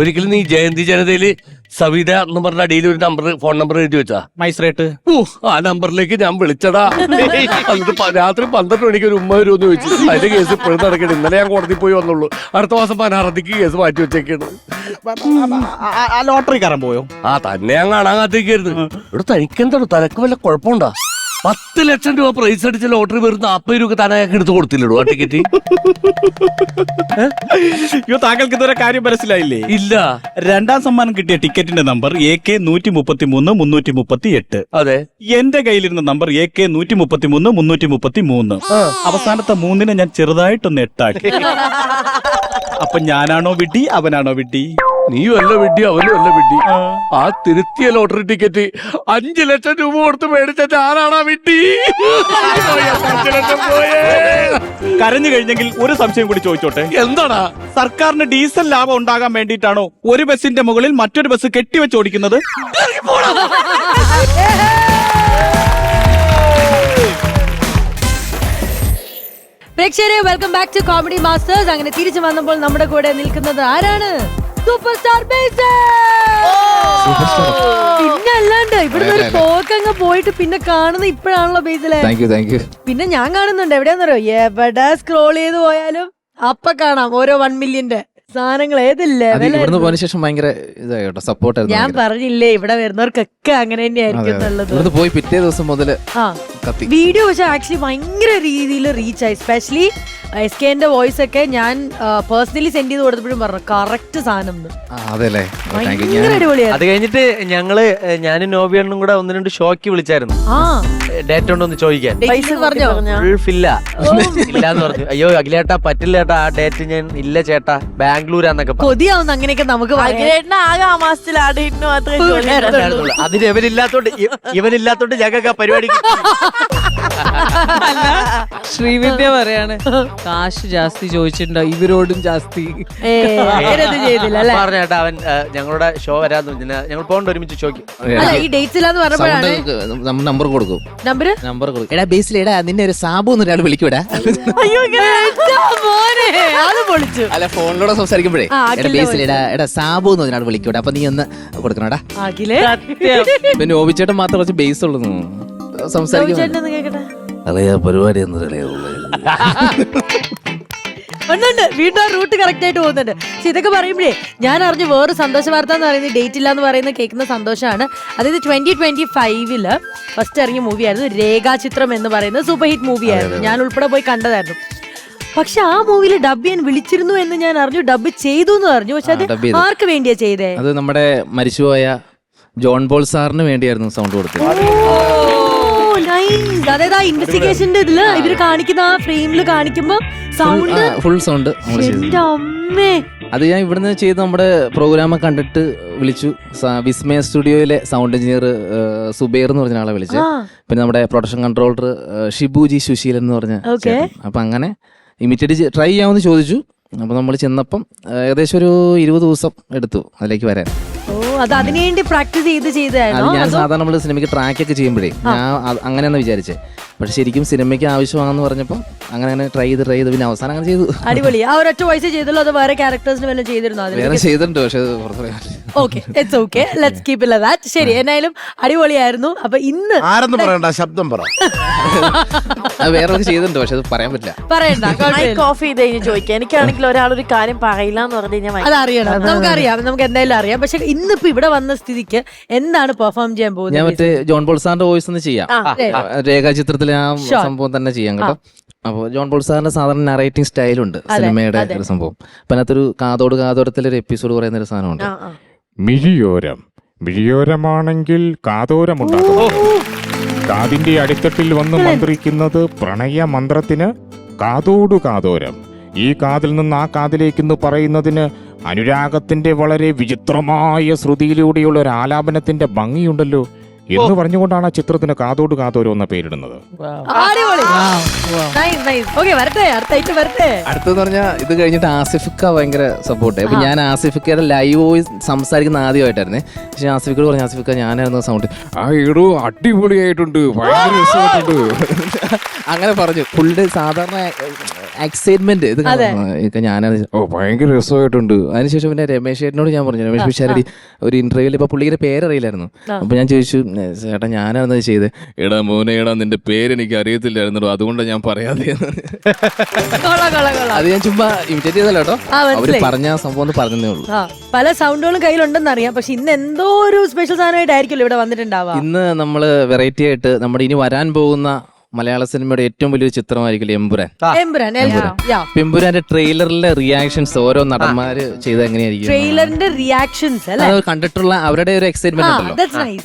ഒരിക്കലും നീ ജയന്തി ജനതയില് സവിത എന്ന് പറഞ്ഞ അടിയിൽ ഒരു ഫോൺ നമ്പർ എഴുതി വെച്ചാ? മൈസ്രേട്ട്. ആ നമ്പറിലേക്ക് ഞാൻ വിളിച്ചടാ. എന്നിട്ട് രാത്രി 12 മണിക്ക് ഒരു ഉമ്മ വരുമെന്ന് ചോദിച്ചു. അതിന്റെ കേസ് ഇപ്പോഴും നടക്കണം. ഇന്നലെ ഞാൻ കോടതി പോയി വന്നുള്ളൂ. അടുത്ത മാസം 16 കേസ് മാറ്റി വെച്ചേക്കാണ്. ലോട്ടറി കയറാൻ പോയോ? തന്നെ ഞാൻ കാണാൻ കാത്തിരിക്കരുത്. ഇവിടെ തനിക്കെന്താണോ? തനക്ക് വല്ല കുഴപ്പമുണ്ടോ? 10 ലക്ഷം രൂപ പ്രൈസ് അടിച്ച ലോട്ടറി വെറും 40 രൂപ താനയാൾക്ക് എടുത്ത് കൊടുത്തില്ലടോ ആ ടിക്കറ്റ്? അയ്യോ, താങ്കൾക്ക് ഇതുവരെ കാര്യം മനസ്സിലായില്ലേ? ഇല്ല. 2ാം സമ്മാനം കിട്ടിയ ടിക്കറ്റിന്റെ നമ്പർ AK 133 338. അതെ. എന്റെ കയ്യിലിരുന്ന നമ്പർ AK 133 333. അവസാനത്തെ 3നെ ഞാൻ ചെറുതായിട്ടൊന്ന് 8 ആക്കി. അപ്പൊ ഞാനാണോ വിഡ്ഢി, അവനാണോ വിഡ്ഢി? നീയും അല്ല വിഡ്ഢി, അവനും അല്ല വിഡ്ഢി. ആ തിരുത്തിയ ലോട്ടറി ടിക്കറ്റ് 5 ലക്ഷം രൂപ കൊടുത്ത് മേടിച്ച ഞാനാണാ വിഡ്ഢി. 5 ലക്ഷം പോയേ. കരഞ്ഞു കഴിഞ്ഞെങ്കിൽ ഒരു സംശയം കൂടി ചോദിച്ചോട്ടെ. എന്താടാ? സർക്കാരിന് ഡീസൽ ലാഭം ഉണ്ടാകാൻ വേണ്ടിയിട്ടാണോ ഒരു ബസിന്റെ മുകളിൽ മറ്റൊരു ബസ് കെട്ടിവെച്ച് ഓടിക്കുന്നത്? പ്രേക്ഷകരെ, welcome back to Comedy Masters. അങ്ങനെ തിരിച്ചു വന്നപ്പോൾ നമ്മുടെ കൂടെ നിൽക്കുന്നത് ആരാണ്? Super star Basil. പിന്നെ അല്ലാണ്ട് ഇവിടുന്ന് ഒരു പോക്കങ്ങ് പോയിട്ട് പിന്നെ കാണുന്നത് ഇപ്പോഴാണല്ലോ ബേസലെ. പിന്നെ ഞാൻ കാണുന്നുണ്ട്. എവിടെയാന്നറിയോ? എവിടെ സ്ക്രോൾ ചെയ്ത് പോയാലും അപ്പൊ കാണാം ഓരോ 1 മില്യന്റെ സാധനങ്ങൾ ഏത് അത് ലെവലായിരുന്നു. ഇവിടുന്ന് പോയതിനു ശേഷം ഭയങ്കര ഇതായി കേട്ടോ, സപ്പോർട്ടായിരുന്നു. ഞാൻ പറഞ്ഞില്ലേ ഇവിടെ വരുന്നവർക്കൊക്കെ അങ്ങനെ തന്നെയായിരിക്കും എന്നുള്ളത്. ഇവിടുന്ന് പോയി പിറ്റേ ദിവസം മുതല് ആ കത്തി. വീഡിയോ പക്ഷെ ആക്ച്വലി ഭയങ്കര രീതിയിൽ റീച്ച് ആയി. സ്പെഷ്യലി SKന്റെ വോയിസ് ഒക്കെ ഞാൻ പേഴ്സണലി സെൻഡ് ചെയ്ത് കൊടുത്തപ്പോഴും പറഞ്ഞു കറക്റ്റ് സാധനം എന്ന്. അതെല്ലേ, ഭയങ്കര അടിപൊളിയായിരുന്നു. അത് കഴിഞ്ഞിട്ട് ഞങ്ങള് ഞാനും നോബിയണ്ണും കൂടെ 1-2 ഷോക്ക് വിളിച്ചായിരുന്നു ആ ഡേറ്റ് ഉണ്ടോന്ന് ചോദിക്കാൻ. പൈസ പറഞ്ഞോ? ഫുൾ ഫില്ല ഇല്ലാന്ന് പറഞ്ഞു. അയ്യോ അഖിലേട്ടാ പറ്റില്ല ചേട്ടാ, ആ ഡേറ്റ് ഞാൻ ഇല്ല ചേട്ടാ ബാംഗ്ലൂരാന്നൊക്കെ പറഞ്ഞു. കൊതിയാവുന്ന അങ്ങനെയൊക്കെ നമുക്ക് പറയാം. അഖിലേട്ടന് ആകെ ആ മാസത്തിൽ ആ ഡേറ്റിന് മാത്രമേ ജോലി ഉണ്ടായിരുന്നുള്ളൂ. അതിന് ഇവനില്ലാത്തോണ്ട് ഞങ്ങൾക്ക് ആ പരിപാടി ശ്രീവിദ്യ പറയാണ് കാശ് ജാസ്തി ചോദിച്ചിട്ടുണ്ടോ, ഇവരോടും ജാസ്തി. അങ്ങനെയൊന്നും ചെയ്തില്ല അല്ലേ? പറഞ്ഞേട്ടാ അവൻ ഞങ്ങളുടെ ഷോ വരാന്ന് ഞങ്ങൾ പോകണ്ട ഒരുമിച്ച് ഷോക്ക്. അല്ല ഈ ഡേറ്റ്സ് ഇല്ലാന്ന് പറഞ്ഞപ്പോഴാണ് നമ്പർ കൊടുക്കും. നമ്പർ കൊടുക്കും. എടാ ബേസിലെടാ നിന്നെ ഒരു സാബു എന്നൊരാൾ വിളിക്കൂടാ. മോനെ അത് പൊളിച്ചു. അല്ല ഫോണിലൂടെ സംസാരിക്കുമ്പോഴേ ആ, എടാ അഖിലിനെ ബേസിലെടാ എടാ സാബു എന്ന് ഒരാൾ വിളിക്കൂടാ, അപ്പൊ നീ ഒന്ന് കൊടുക്കണടാ. അഖിലേ പിന്നെ നോബിച്ചേട്ടൻ മാത്രം കുറച്ച് ബേസ് ഉള്ളൂ സംസാരിക്കും. ചേട്ടനൊന്ന് കേക്കട്ടെ. പരിപാടി എന്ന് ഉണ്ട് വീണ്ടും റൂട്ട് കറക്റ്റ് ആയിട്ട് പോകുന്നുണ്ട്. പക്ഷെ ഇതൊക്കെ പറയുമ്പോഴേ ഞാൻ അറിഞ്ഞു വേറെ സന്തോഷ വാർത്ത എന്ന് പറയുന്നത് ഡേറ്റ് ഇല്ല എന്ന് പറയുന്നത് കേൾക്കുന്ന സന്തോഷമാണ്. അതായത് 2025 ഫസ്റ്റ് ഇറങ്ങിയ മൂവിയായിരുന്നു രേഖാചിത്രം എന്ന് പറയുന്നത്. സൂപ്പർ ഹിറ്റ് മൂവിയായിരുന്നു. ഞാൻ ഉൾപ്പെടെ പോയി കണ്ടതായിരുന്നു. പക്ഷെ ആ മൂവിയിൽ ഡബ് ചെയ്യാൻ വിളിച്ചിരുന്നു എന്ന് ഞാൻ അറിഞ്ഞു. ഡബ് ചെയ്തു എന്ന് പറഞ്ഞു. പക്ഷെ അത് ഡബ് ചെയ്തു. ആർക്ക് വേണ്ടിയാ ചെയ്തേ? അത് നമ്മുടെ മരിച്ചുപോയ ജോൺ പോൾ സാറിന് വേണ്ടിയായിരുന്നു സൗണ്ട് കൊടുത്തത്. അതായത് ആ ഇൻവെസ്റ്റിഗേഷന്റെ ഇതില് ഇവര് കാണിക്കുന്ന ആ ഫ്രെയിമിൽ കാണിക്കുമ്പോ സൗണ്ട് ഫുൾ സൗണ്ട് നമ്മൾ ചെയ്തു. എന്റെ അമ്മേ. അത് ഞാൻ ഇവിടുന്ന് ചെയ്ത് നമ്മുടെ പ്രോഗ്രാം കണ്ടിട്ട് വിളിച്ചു. വിസ്മയ സ്റ്റുഡിയോയിലെ സൗണ്ട് എഞ്ചിനീയർ സുബൈർ എന്ന് പറഞ്ഞ ആളെ വിളിച്ചു. പിന്നെ നമ്മുടെ പ്രൊഡക്ഷൻ കൺട്രോളർ ഷിബുജി സുശീലൻ എന്ന് പറഞ്ഞ ചേട്ടൻ. അപ്പൊ അങ്ങനെ ഇമിറ്റേറ്റ് ട്രൈ ചെയ്യാമെന്ന് ചോദിച്ചു. അപ്പൊ നമ്മൾ ചെന്നപ്പം ഏകദേശം ഒരു 20 ദിവസം എടുത്തു അതിലേക്ക് വരാൻ. ഓ അത് അതിനുവേണ്ടി പ്രാക്ടീസ് അത് ചെയ്തായിരുന്നു. ഞാൻ സാധാരണ നമ്മള് സിനിമയ്ക്ക് ട്രാക്ക് ഒക്കെ ചെയ്യുമ്പോഴേ ഞാൻ അങ്ങനെയാന്ന് വിചാരിച്ചേ. പക്ഷെ ശരിക്കും സിനിമയ്ക്ക് ആവശ്യമാണെന്ന് പറഞ്ഞപ്പം അങ്ങനെ ട്രൈ ചെയ്ത് പിന്നെ അവസാനം അങ്ങനെ ചെയ്തു. അടിപൊളി. ആ ഒരൊറ്റ വോയിസ് ചെയ്തല്ലോ, അത് വേറെ ക്യാരക്ടേഴ്സിന് വല്ലതും ചെയ്തിരുന്നോ? വേറെ ചെയ്തിട്ടുണ്ട് പക്ഷെ okay it's okay, let's keep it that. ശരി, എന്നായാലും അടിപൊളിയായിരുന്നു. അപ്പൊ ഇന്ന് ആരെന്ന് പറയണ്ട, ശബ്ദം പറ. വേറെ ചെയ്തിട്ടുണ്ട് പക്ഷെ അത് പറയാൻ പറ്റില്ല. പറയണ്ട, ഓഫ് ചെയ്ത് കഴിഞ്ഞ് ചോദിക്കാം. എനിക്കാണെങ്കിൽ ഒരാളൊരു കാര്യം പറയില്ല എന്ന് പറഞ്ഞു കഴിഞ്ഞാൽ അത് അറിയണം. നമുക്കറിയാം, നമുക്ക് എന്തായാലും അറിയാം. പക്ഷെ ഇന്നിപ്പോ ഇവിടെ വന്ന സ്ഥിതിക്ക് എന്താണ് പെർഫോം ചെയ്യാൻ ഞാൻ പോകുന്നത്? മറ്റേ ജോൺ പോൾ സാറിന്റെ വോയിസ് ഒന്ന് ചെയ്യാം. രേഖാചിത്രത്തിലെ ആ സംഭവം തന്നെ ചെയ്യാം കേട്ടോ. അപ്പോൾ ജോൺ പോൾ സാറിന്റെ സാധാരണ നറേറ്റിംഗ് സ്റ്റൈലുണ്ട് സിനിമയുടെ ഒരു സംഭവം. അപ്പൊ അതിനകത്തൊരു കാതോടത്തിലൊരു എപ്പിസോഡ് പറയുന്ന ഒരു സാധനമുണ്ട്. മിഴിയോരമാണെങ്കിൽ കാതോരമുണ്ടാകും. കാതിന്റെ അടിത്തട്ടിൽ വന്ന് മന്ത്രിക്കുന്നത് പ്രണയ മന്ത്രത്തിന് കാതോടു കാതോരം. ഈ കാതിൽ നിന്ന് ആ കാതിലേക്കെന്ന് പറയുന്നതിന് അനുരാഗത്തിന്റെ വളരെ വിചിത്രമായ ശ്രുതിയിലൂടെയുള്ള ഒരു ആലാപനത്തിന്റെ ഭംഗിയുണ്ടല്ലോ എന്ന് പറഞ്ഞുകൊണ്ടാണ് ആ ചിത്രത്തിന് കാതോട് കാതോരം എന്ന പേരിടുന്നത്. അടുത്തെന്ന് പറഞ്ഞാൽ ഇത് കഴിഞ്ഞിട്ട് ആസിഫിക്ക ഭയങ്കര സപ്പോർട്ട്. അപ്പൊ ഞാൻ ആസിഫിക്കയുടെ ലൈവ് വോയിസ് സംസാരിക്കുന്ന ആദ്യമായിട്ടായിരുന്നേ. പക്ഷെ ആസിഫിക്കോട് പറഞ്ഞു, ആസിഫിക്ക ഞാനായിരുന്നു സൗണ്ട്. ആ ഇടൂ അടിപൊളിയായിട്ടുണ്ട്, ഭയങ്കര രസമായിട്ടുണ്ട് അങ്ങനെ പറഞ്ഞു. പുള്ളിയുടെ സാധാരണ എക്സൈറ്റ്മെന്റ് ഇത് ഞാനത് ഭയങ്കര രസമായിട്ടുണ്ട്. അതിനുശേഷം പിന്നെ രമേശ് ചേട്ടനോട് ഞാൻ പറഞ്ഞു, രമേശ് പിഷാരടി ഒരു ഇന്റർവ്യൂവിൽ ഇപ്പൊ പുള്ളിയുടെ പേരറിയില്ലായിരുന്നു. അപ്പൊ ഞാൻ ചോദിച്ചു, ചേട്ടാ ഞാനാണെന്ന് ചെയ്ത്. എടാ മോനെ എടാ നിന്റെ പേരെനിക്ക് അറിയത്തില്ലായിരുന്നു, അതുകൊണ്ട് ഞാൻ പറയാതെ. അത് ഞാൻ ചുമ്മാ ഇമിറ്റേറ്റ് ചെയ്തല്ലോ കേട്ടോ. അവര് പറഞ്ഞ സംഭവം ഒന്ന് പറഞ്ഞതേ ഉള്ളൂ. പല സൗണ്ടുകളും കയ്യിലുണ്ടെന്ന് അറിയാം. പക്ഷെ ഇന്ന് എന്തോ ഒരു സ്പെഷ്യൽ സാധനമായിട്ടായിരിക്കുമല്ലോ ഇവിടെ വന്നിട്ടുണ്ടാവുക. ഇന്ന് നമ്മള് വെറൈറ്റി ആയിട്ട് നമ്മുടെ ഇനി വരാൻ പോകുന്ന മലയാള സിനിമയുടെ ഏറ്റവും വലിയൊരു ചിത്രമായിരിക്കും എമ്പുരാൻ. എമ്പുരാന്റെ ട്രെയിലറിലെ റിയാക്ഷൻസ് ഓരോ നടന്മാര് ചെയ്ത് എങ്ങനെയായിരിക്കും, ട്രെയിലറിന്റെ റിയാക്ഷൻസ് അല്ലേ കണ്ടിട്ടുള്ള അവരുടെ ഒരു എക്സൈറ്റ്മെന്റ് ഉണ്ടല്ലോ.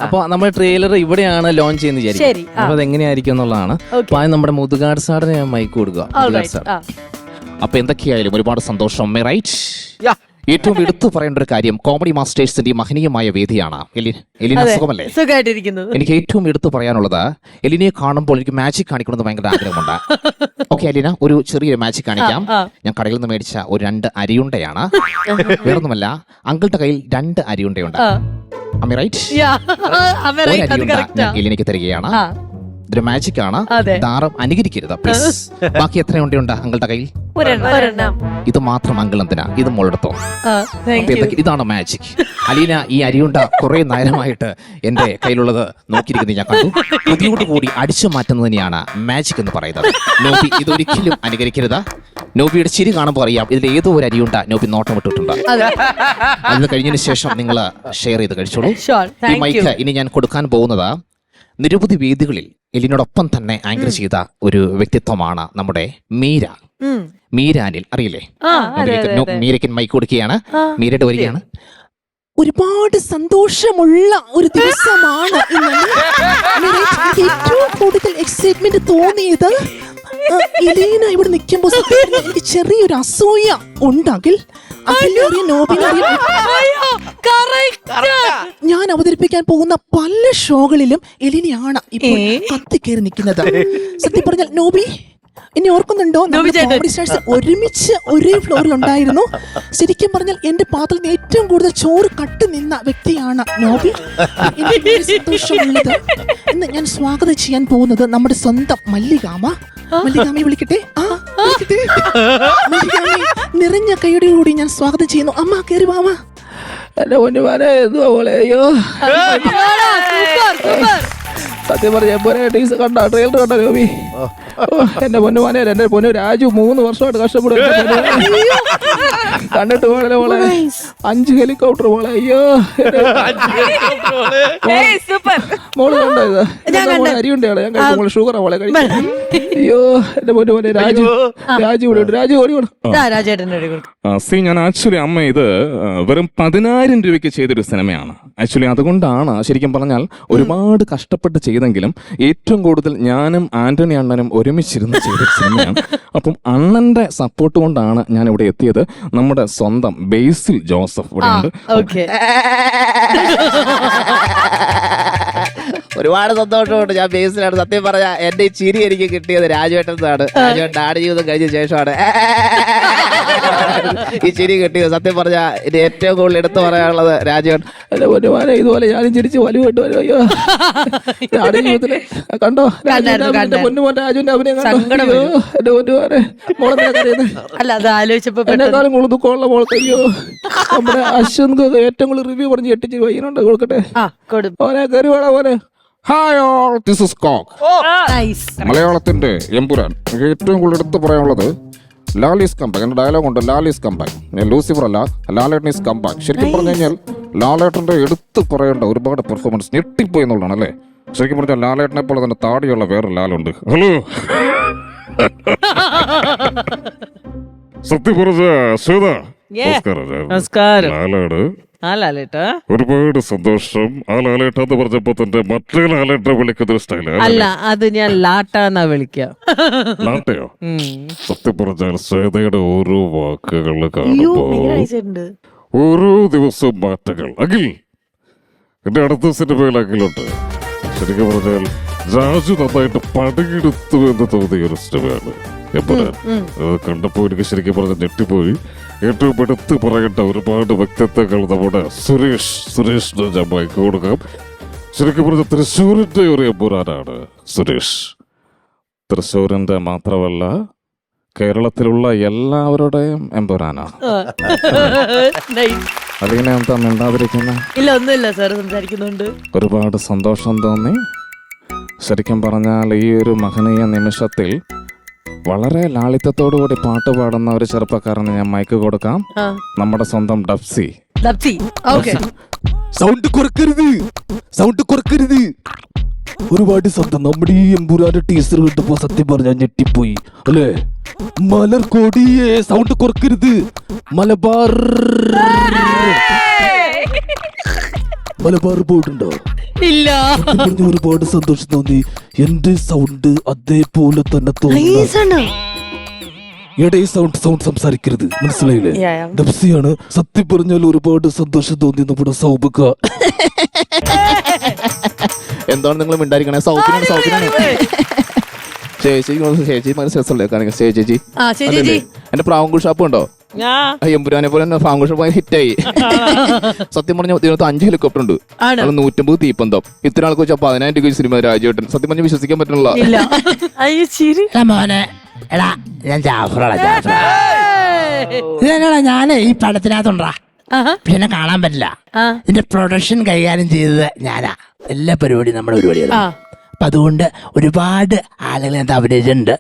അപ്പൊ നമ്മൾ ട്രെയിലർ ഇവിടെയാണ് ലോഞ്ച് ചെയ്യുന്നത് വിചാരിക്കും. അപ്പൊ അതെങ്ങനെയായിരിക്കും എന്നുള്ളതാണ്. അപ്പൊ നമ്മുടെ മുതുകാട് സാറിന് ഞാൻ മൈക്ക് കൊടുക്കുക. അപ്പൊ എന്തൊക്കെയായാലും ഒരുപാട് സന്തോഷം. ഏറ്റവും എടുത്തു പറയേണ്ട ഒരു കാര്യം കോമഡി മാസ്റ്റേഴ്സിന്റെ മഹനീയമായ വേദിയാണ്. എലിന സുഖമല്ലേ? എനിക്ക് ഏറ്റവും എടുത്തു പറയാനുള്ളത് എലിനെ കാണുമ്പോൾ എനിക്ക് മാജിക് കാണിക്കണമെന്ന് ഭയങ്കര ആഗ്രഹമുണ്ട്. ഓക്കെ എലിന, ഒരു ചെറിയൊരു മാജിക് കാണിക്കാം. ഞാൻ കടയിൽ നിന്ന് മേടിച്ച ഒരു 2 അരിയുണ്ടയാണ്. വേറൊന്നുമല്ല, അങ്കിളുടെ കയ്യിൽ 2 അരിയുണ്ടയുണ്ട്. എലിനയ്ക്ക് തരികയാണ്. ഇതൊരു മാജിക് ആണ്. അതെ. താരം അനുകരിക്കരുത് പ്ലീസ്. ബാക്കി എത്ര ഉണ്ട അങ്ങളുടെ കയ്യിൽ? ഒരെണ്ണം. ഇത് മാത്രം അങ്കിൾ എന്തിനാ? ഇത് മോളെടുത്തോ. Thank you. ഇതാണ് മാജിക്. അലീന ഈ അരിയുണ്ട കുറെ നേരമായിട്ട് എന്റെ കയ്യിലുള്ളത് നോക്കിയിരിക്കുന്നത് ഞാൻ കണ്ടു. പുതിയോട് കൂടി അടിച്ചു മാറ്റുന്നത് തന്നെയാണ് മാജിക് എന്ന് പറയുന്നത്. നോബി ഇതൊരിക്കലും അനുകരിക്കരുത്. നോബിയുടെ ചിരി കാണുമ്പോൾ അറിയാം ഇതിൽ ഏതോ ഒരു അരിയുണ്ട നോബി നോട്ടം ഇട്ടിട്ടുണ്ട്. അത് കഴിഞ്ഞതിന് ശേഷം നിങ്ങൾ ഷെയർ ചെയ്ത് കഴിച്ചോളൂ. ഈ മൈക്ക് ഇനി ഞാൻ കൊടുക്കാൻ പോകുന്നത് നിരവധി വേദികളിൽ എലിനോടൊപ്പം തന്നെ ആങ്കർ ചെയ്ത ഒരു വ്യക്തിത്വമാണ് നമ്മുടെ മീര. മീരാനിൽ അറിയില്ലേ? മീരയ്ക്ക് മൈക്ക് കൊടുക്കുകയാണ്. മീരയുടെ വരികയാണ്. ഒരുപാട് സന്തോഷമുള്ള ഒരു ദിവസമാണ് ഇന്ന്. ഏറ്റവും കൂടുതൽ എക്സൈറ്റ്മെന്റ് തോന്നിയത് എലീന ഇവിടെ നിൽക്കുമ്പോൾ എനിക്ക് ചെറിയൊരു അസൂയ ഉണ്ടെങ്കിൽ ഞാൻ അവതരിപ്പിക്കാൻ പോകുന്ന പല ഷോകളിലും എലീനയാണ് ഇപ്പോൾ കത്തിക്കേറി നിൽക്കുന്നത്. സത്യം പറഞ്ഞാൽ നോബി ഇനി ഓർക്കുന്നുണ്ടോ? കോമഡി സ്റ്റാർസ് ഒരുമിച്ച് ഒരേ ഫ്ലോറിൽ ഉണ്ടായിരുന്നു. ശരിക്കും പറഞ്ഞാൽ എന്റെ പാത്രത്തിൽ ഏറ്റവും കൂടുതൽ ചോറ് കട്ട് നിന്ന വ്യക്തിയാണ് നോബി. എനിക്ക് സന്തോഷമുള്ളത് ഇന്ന് ഞാൻ സ്വാഗതം ചെയ്യാൻ പോകുന്നത് നമ്മുടെ സ്വന്തം മല്ലികാമ. മല്ലികാമയെ വിളിക്കട്ടെ? മല്ലികാമയെ നിറഞ്ഞ കൈയുടെ കൂടി ഞാൻ സ്വാഗതം ചെയ്യുന്നു. അമ്മ കേറി വാമ. എന്റെ പൊന്നുമാനെ എന്തുവാ പോലെ? അയ്യോ സത്യം പറഞ്ഞ കണ്ട ട്രെയിലർ കണ്ട നോബി. എന്റെ പൊന്നുമാനെ, എന്റെ പൊന്നു രാജു 3 വർഷമായിട്ട് കഷ്ടപ്പെടും. കണ്ടിട്ട് പോലെ മോളെ 5 ഹെലികോപ്റ്റർ മോളെ. അയ്യോ മോള് കണ്ടോ? ഇത് അരിയുണ്ടാണ് ഞാൻ കഴിച്ചു. മോള് ഷുഗറാ മോളെ കഴിച്ചു. അയ്യോ എന്റെ പൊന്നുപോലെ രാജു ഇവിടെ ഉണ്ട്. രാജു ഓടിക്കോളൂ. ഞാൻ ആക്ച്വലി അമ്മ ഇത് വെറും 10,000 രൂപയ്ക്ക് ചെയ്തൊരു സിനിമയാണ്. ആക്ച്വലി അതുകൊണ്ടാണ് ശരിക്കും പറഞ്ഞാൽ ഒരുപാട് കഷ്ടപ്പെട്ട് ചെയ്തെങ്കിലും ഏറ്റവും കൂടുതൽ ഞാനും ആന്റണി അണ്ണനും ഒരുമിച്ചിരുന്ന് ചെയ്തൊരു സിനിമയാണ്. അപ്പം അണ്ണന്റെ സപ്പോർട്ട് കൊണ്ടാണ് ഞാൻ ഇവിടെ എത്തിയത്. നമ്മുടെ സ്വന്തം ബേസിൽ ജോസഫ് ഇവിടെ ഉണ്ട്. ഒരുപാട് സന്തോഷമുണ്ട്. ഞാൻ ബേസിലാണ്. സത്യം പറഞ്ഞ എന്റെ ഈ ചിരി എനിക്ക് കിട്ടിയത് രാജുവേട്ടൻ നിന്നാണ്. രാജുവേട്ടൻ ആട് ജീവിതം കഴിഞ്ഞ ശേഷമാണ് ഈ ചിരി കിട്ടിയത്. സത്യം പറഞ്ഞ ഇത് ഏറ്റവും കൂടുതൽ എടുത്തു പറയാനുള്ളത് രാജുവേട്ടൻ. എന്റെ പൊന്നുമാനെ ഇതുപോലെ ഞാനും ചിരിച്ച് വലിയ വരും. അയ്യോ ആട് ജീവിതത്തില് കണ്ടോ എന്റെ പൊന്നുമോൻ രാജുവിന്റെ അഭിനയം കണ്ടോ? എന്റെ പൊന്നുമാനെ മോളെ കറിയുന്നത് എന്നെക്കാളും കൂടുതൽ ദുഃഖമുള്ള മോൾക്ക്. അയ്യോ നമ്മുടെ അശ്വന്ത് ഏറ്റവും കൂടുതൽ റിവ്യൂ പറഞ്ഞ് ഞെട്ടിച്ച് വൈകുന്നുണ്ട്. കൊടുക്കട്ടെ ഓനെ കയറി വേണം പോലെ. ഹായ് ഓൾ, ദിസ് ഈസ് കോക്ക്. മലയാളത്തിന്റെ എമ്പുരാൻ. ഏറ്റവും കൂടുതൽ എടുത്ത് പറയാനുള്ളത് ലാലീസ് കംബാക്ക്. എന്റെ ഡയലോഗ് ഉണ്ട്, ലാലീസ് കംബാക്ക്. ലൂസിഫർ അല്ല, ലാലേട്ടൻ ഈസ് കംബാക്ക്. ശരിക്കും പറഞ്ഞു കഴിഞ്ഞാൽ ലാലേട്ടന്റെ എടുത്ത് പറയേണ്ട ഒരുപാട് പെർഫോമൻസ് ഞെട്ടിപ്പോയി എന്നുള്ളതാണ് അല്ലേ. ശരിക്കും പറഞ്ഞാൽ ലാലേട്ടനെ പോലെ തന്നെ താടിയുള്ള വേറൊരു ലാലുണ്ട്. ഹലോ സത്യം പറഞ്ഞ ശ്വേത നമസ്കാരം. ലാലാണ് ഒരുപാട് സന്തോഷം. ആ ലാലേട്ട എന്ന് പറഞ്ഞപ്പോ തന്നെ മറ്റേ ലാലേട്ട വിളിക്കുന്ന സ്റ്റൈലാണ്. അല്ല, അത് ഞാൻ ലാട്ടാന്നാ വിളിക്കാം. ലാട്ടയോ? സത്യം പറഞ്ഞാൽ ശ്വേതയുടെ ഓരോ വാക്കുകൾ കാണുമ്പോ ഓരോ ദിവസവും മാറ്റങ്ങൾ. അഖിൽ എന്റെ അടുത്ത സിനിമയിൽ അഖിലുണ്ട്. ശരിക്കും പറഞ്ഞാൽ രാജു നന്നായിട്ട് പണിയെടുത്തു എന്ന് തോന്നിയ ഒരു സിനിമയാണ് എമ്പുരാൻ. അത് കണ്ടപ്പോ എനിക്ക് ശരിക്കും പറഞ്ഞാൽ ഞെട്ടിപ്പോയി. ഏറ്റവും എടുത്ത് പറയേണ്ട ഒരുപാട് വ്യക്തിത്വങ്ങൾ നമ്മുടെ സുരേഷിന് ഞാൻ മൈക്ക് കൊടുക്കാം. ശരിക്കും പറഞ്ഞ തൃശ്ശൂരിന്റെ ഒരു എമ്പുരാനാണ് സുരേഷ്. തൃശ്ശൂരിന്റെ മാത്രമല്ല കേരളത്തിലുള്ള എല്ലാവരുടെയും എമ്പുരാനാണ്. അതിനെ എന്താ മിണ്ടാതിരിക്കുന്ന? ഇല്ല, ഒന്നുമില്ല സാർ, സംസാരിക്കുന്നുണ്ട്. ഒരുപാട് സന്തോഷം തോന്നി. ശരിക്കും പറഞ്ഞാൽ ഈ ഒരു മഹനീയ നിമിഷത്തിൽ വളരെ ലാളിത്യത്തോടുകൂടി പാട്ട് പാടുന്ന ഒരു ചെറുപ്പക്കാരന് ഞാൻ മൈക്ക് കൊടുക്കാം. നമ്മുടെ സ്വന്തം ഡബ്സി. സൗണ്ട് കുറക്കരുത്. ഒരുപാട് സത്യം. നമ്മുടെ ഈ എമ്പുരാന്റെ ടീച്ചർ കിട്ടപ്പോ സത്യം പറഞ്ഞാൽ ഞെട്ടിപ്പോയി അല്ലേ. മലർക്കോടിയെ സൗണ്ട് കുറക്കരുത്. മലബാർ പോയിട്ടുണ്ടോ? ഇല്ല. ഒരുപാട് സന്തോഷം തോന്നി. എന്റെ സൗണ്ട് അതേപോലെ തന്നെ തോന്നുന്നു. എടേ സൗണ്ട് സംസാരിക്കരുത്, മനസ്സിലായില്ലേ? ഡബ്സിയാണ്. സത്യം പറഞ്ഞാൽ ഒരുപാട് സന്തോഷം തോന്നി. നമ്മുടെ സൗബിക എന്താണ് നിങ്ങൾ മിണ്ടായിരിക്കണേ? സൗത്തിനാണ് ചേച്ചി മനസ്സിലാക്കാണെങ്കിൽ ചേച്ചി എന്റെ പ്രാവൻകൂർ ഷാപ്പ് ഉണ്ടോ? എമ്പുരാനെ പോലെ തന്നെ ഫാങ്കുഷ പോയ ഹിറ്റായി. സത്യം പറഞ്ഞ ഇതിനകത്ത് 5 ഹെലികോപ്റ്റർ ഉണ്ട്, അത് 150 തീപ്പന്തം. ഇത്ര ആൾക്ക് വെച്ചാൽ 10,000 രൂപ സിനിമ രാജേട്ടൻ. സത്യം പറഞ്ഞ് വിശ്വസിക്കാൻ പറ്റുള്ള മോനെ. എടാ ഞാൻ ജാഫറാടാ. ഞാൻ ഈ പടത്തിനകത്തുണ്ടാ, പിന്നെ കാണാൻ പറ്റില്ല. ഇതിന്റെ പ്രൊഡക്ഷൻ കൈകാര്യം ചെയ്തത് ഞാനാ. എല്ലാ പരിപാടിയും നമ്മുടെ പരിപാടിയാണ്. അപ്പൊ അതുകൊണ്ട് ഒരുപാട് ആളുകൾ ഞാൻ അഭിനയിച്ചിട്ടുണ്ട്.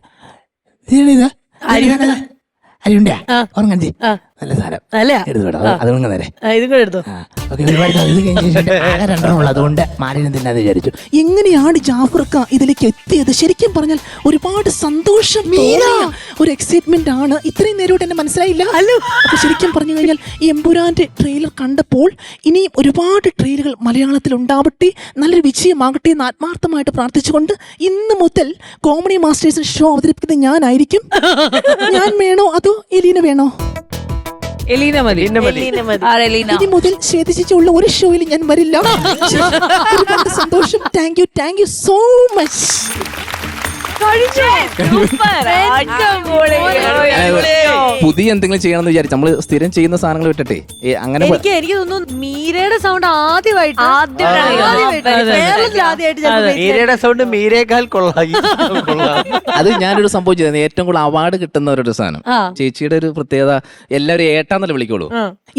അരിയുണ്ടാ ഓർമ്മ നല്ല സാധനം അതുകൊണ്ട് നേരെ ഒരുപാട് ഇത് കഴിഞ്ഞ ശേഷം ആകെ 2 ഉള്ളു. അതുകൊണ്ട് മാലിന്യം തിന്നാന്ന് വിചാരിച്ചു. എങ്ങനെയാണ് ജാഫർക്ക ഇതിലേക്ക് എത്തിയത്? ശരിക്കും പറഞ്ഞാൽ ഒരുപാട് സന്തോഷം, ഒരു എക്സൈറ്റ്മെന്റ് ആണ്. ഇത്രയും നേരമായിട്ട് എന്നെ മനസ്സിലായില്ല. അപ്പൊ ശരിക്കും പറഞ്ഞു കഴിഞ്ഞാൽ ഈ എമ്പുരാന്റെ ട്രെയിലർ കണ്ടപ്പോൾ ഇനി ഒരുപാട് ട്രെയിലുകൾ മലയാളത്തിൽ ഉണ്ടാവട്ടെ, നല്ലൊരു വിജയമാകട്ടെ എന്ന് ആത്മാർത്ഥമായിട്ട് പ്രാർത്ഥിച്ചുകൊണ്ട് ഇന്ന് മുതൽ കോമഡി മാസ്റ്റേഴ്സ് ഷോ അവതരിപ്പിക്കുന്നത് ഞാനായിരിക്കും. ഞാൻ വേണോ അതോ എലീന വേണോ? എലീന മതി. ഇനി മുതൽ ശ്വേതിച്ചുള്ള ഒരു ഷോയിൽ ഞാൻ വരില്ല. ഒരുപാട് സന്തോഷം. Thank you so much. പുതിയ എന്തെങ്കിലും ചെയ്യണമെന്ന് വിചാരിച്ചു. നമ്മള് സ്ഥിരം ചെയ്യുന്ന സാധനങ്ങൾ വിട്ടിട്ടേ അങ്ങനെ എനിക്ക് തോന്നുന്നു മീരയുടെ സൗണ്ട് ആദ്യമായിട്ട് മീരയുടെ സൗണ്ട് മീരേക്കാൾ കൊള്ളാം. അത് ഞാനൊരു സംഭവം ചെയ്തത്. ഏറ്റവും കൂടുതൽ അവാർഡ് കിട്ടുന്ന ഒരു സാധനം ചേച്ചിയുടെ ഒരു പ്രത്യേകത. എല്ലാവരും ഏട്ടാന്നല്ലേ വിളിക്കുള്ളൂ.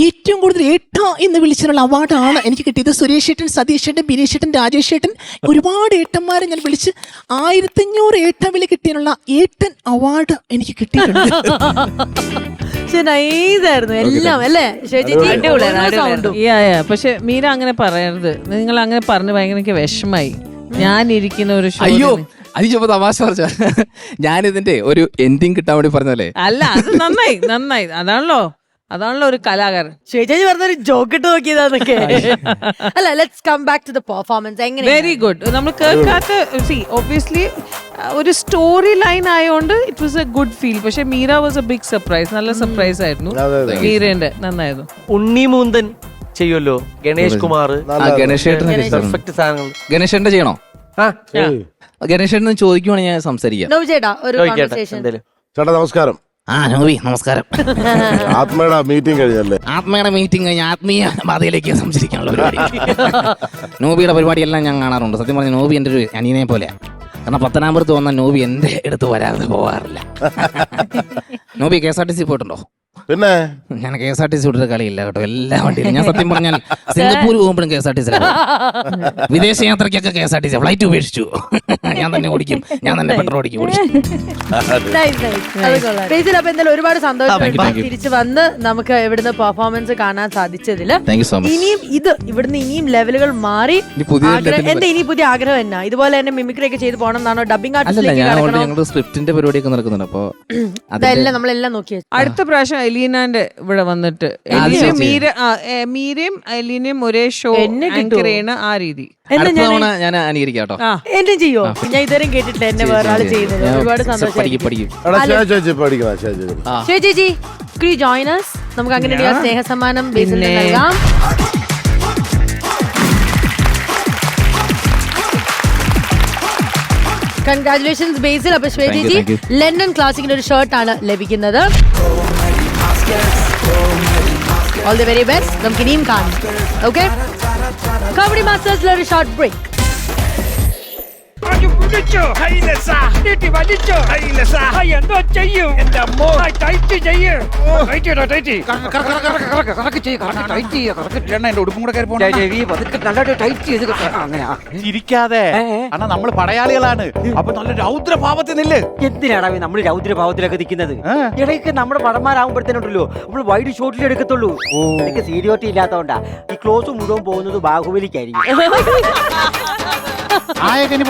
ഏറ്റവും കൂടുതൽ ഏട്ട എന്ന് വിളിച്ചിട്ടുള്ള അവാർഡാണ് എനിക്ക് കിട്ടിയത്. സുരേഷ് ഏട്ടൻ, സതീഷ് ഏട്ടൻ, ബിനേഷ് ഏട്ടൻ, രാജേഷ് ഏട്ടൻ, ഒരുപാട് ഏട്ടന്മാരെ ഞാൻ വിളിച്ച് 1500 ഏട്ടൻ വില കിട്ടിയുള്ള ഏട്ടൻ അവാർഡ് എനിക്ക് കിട്ടിയിട്ടുണ്ട്. എല്ലാം അല്ലേ? പക്ഷെ മീര അങ്ങനെ പറയരുത്. നിങ്ങൾ അങ്ങനെ പറഞ്ഞ് ഭയങ്കര എനിക്ക് വിഷമായി. ഞാൻ ഇരിക്കുന്ന ഒരു ഷോ. അയ്യോ അത് ചുമ തമാശ പറഞ്ഞ ഞാനിതിന്റെ ഒരു എൻഡിങ് കിട്ടാൻ വേണ്ടി പറഞ്ഞല്ലേ. അല്ല, അത് നന്നായി. അതാണല്ലോ ഒരു കലാകാരൻ. ചേച്ചി പറഞ്ഞൊരു ജോക്ക് ഇട്ട് നോക്കിയതാന്നൊക്കെ. അല്ല, let's come back to the performance. എങ്ങനെ? Very good. നമ്മൾ കേൾക്കാത്ത ഒബ്വിയസ്ലി ഒരു സ്റ്റോറി ലൈൻ ആയതുകൊണ്ട് it was a good feel. പക്ഷെ Meera was a big surprise. നല്ല സർപ്രൈസ് ആയിരുന്നു മീരന്റെ. നന്നായിരുന്നു. ഉണ്ണി മൂന്തൻ ചെയ്യുമല്ലോ, ഗണേഷ് കുമാർ. ഗണേശന്റെ ചെയ്യണോ? ഗണേശൻ ചോദിക്കുവാണെങ്കിൽ ഞാൻ സംസാരിക്കാം. ചേട്ടാ നമസ്കാരം. നമസ്കാരം. ആത്മയുടെ മീറ്റിംഗ് കഴിഞ്ഞല്ലേ? ആത്മയുടെ മീറ്റിംഗ് കഴിഞ്ഞ് ആത്മീയ ബാധയിലേക്ക് സംസാരിക്കാനുള്ള പരിപാടി. നോബിയുടെ പരിപാടിയെല്ലാം ഞാൻ കാണാറുണ്ട്. സത്യം പറഞ്ഞ നോബി എൻ്റെ ഒരു അനിയനെ പോലെയാ. കാരണം 10-ാമത് വന്ന നോബി എൻ്റെ അടുത്ത് വരാതെ പോകാറില്ല. നോബി KSRTC പോയിട്ടുണ്ടോ? പിന്നെ ഞാൻ KSRTC വിട്ടൊരു കളിയില്ല കേട്ടോ. എല്ലാ വണ്ടിയിലും ഞാൻ സത്യം പറഞ്ഞാൽ സിംഗപ്പൂർ പോകുമ്പോഴും KSRTC, വിദേശ യാത്രയ്ക്കൊക്കെ KSRTC ഫ്ലൈറ്റ് ഉപേക്ഷിച്ചു. ഞാൻ തന്നെ ഓടിക്കും, ഞാൻ തന്നെ പെട്രോൾ ഓടിക്കും. ഒരുപാട് സന്തോഷം തിരിച്ചു വന്ന് നമുക്ക് ഇവിടുന്ന് പെർഫോമൻസ് കാണാൻ സാധിച്ചതില്. ഇനിയും ഇവിടുന്ന് ഇനിയും ലെവലുകൾ മാറി എന്താ ഇനി പുതിയ ആഗ്രഹം എന്നാ? ഇതുപോലെ തന്നെ മിമിക്രി ഒക്കെ ചെയ്ത് പോകണം എന്നാണോ? ഡബിംഗ് ആർട്ടിസ്റ്റ് സ്ക്രിപ്റ്റിന്റെ പരിപാടിയൊക്കെ നടക്കുന്നുണ്ട്. അപ്പൊ അതെല്ലാം നമ്മളെല്ലാം നോക്കി. അടുത്ത പ്രാവശ്യം എലീനാന്റെ ഇവിടെ വന്നിട്ട് മീരയും എലീനയും ഒരേ ഷോ ആങ്കർ ചെയ്യണ ആ രീതി ഞാൻ അനുകരിക്കാട്ടോ. എന്നെ ചെയ്യോ? ഞാൻ ഇതുവരെയും കേട്ടിട്ടില്ല എന്നെ വേറെ ആള് ചെയ്യുന്നത്. ഒരുപാട് സന്തോഷം. ചേച്ചി ജോയിൻ us. നമുക്ക് അങ്ങനെ സ്നേഹ സമ്മാനം ബേസിൽ നൽകാം. കൺഗ്രാറ്റുലേഷൻസ് ബേസിൽ. അപ്പൊ ശ്വേതജി ലണ്ടൻ ക്ലാസിക്കിന്റെ ഒരു ഷർട്ടാണ് ലഭിക്കുന്നത്. All the very best. നമുക്ക് ഇനിയും കാണാം. ഓക്കെ, കോമഡി മാസ്റ്റേഴ്സിൽ ഒരു ഷോർട്ട് ബ്രേക്ക്. എന്തോ ചെയ്യും എന്റെ അമ്മോ. ടൈറ്റ് ചെയ്യ്. എന്റെ ഉടുപ്പും കൂടെ ഇരിക്കാതെ. അണ്ണാ നമ്മള് പടയാളികളാണ്. അപ്പൊ നല്ല രൗദ്രഭാവത്തിൽ നില്ല്. എന്തിനാടാ നമ്മൾ രൗദ്രഭാവത്തിലൊക്കെ നിൽക്കുന്നത്? ഇടയ്ക്ക് നമ്മുടെ പടന്മാരാകുമ്പോഴത്തേനുണ്ടല്ലോ നമ്മൾ വൈഡ് ഷോട്ടിൽ എടുക്കത്തുള്ളൂ. എനിക്ക് സീരിയോറിറ്റി ഇല്ലാത്തതുകൊണ്ടാ ഈ ക്ലോസ് മുഴുവൻ പോകുന്നത് ബാഹുബലിക്കായിരിക്കും. ആയതിന്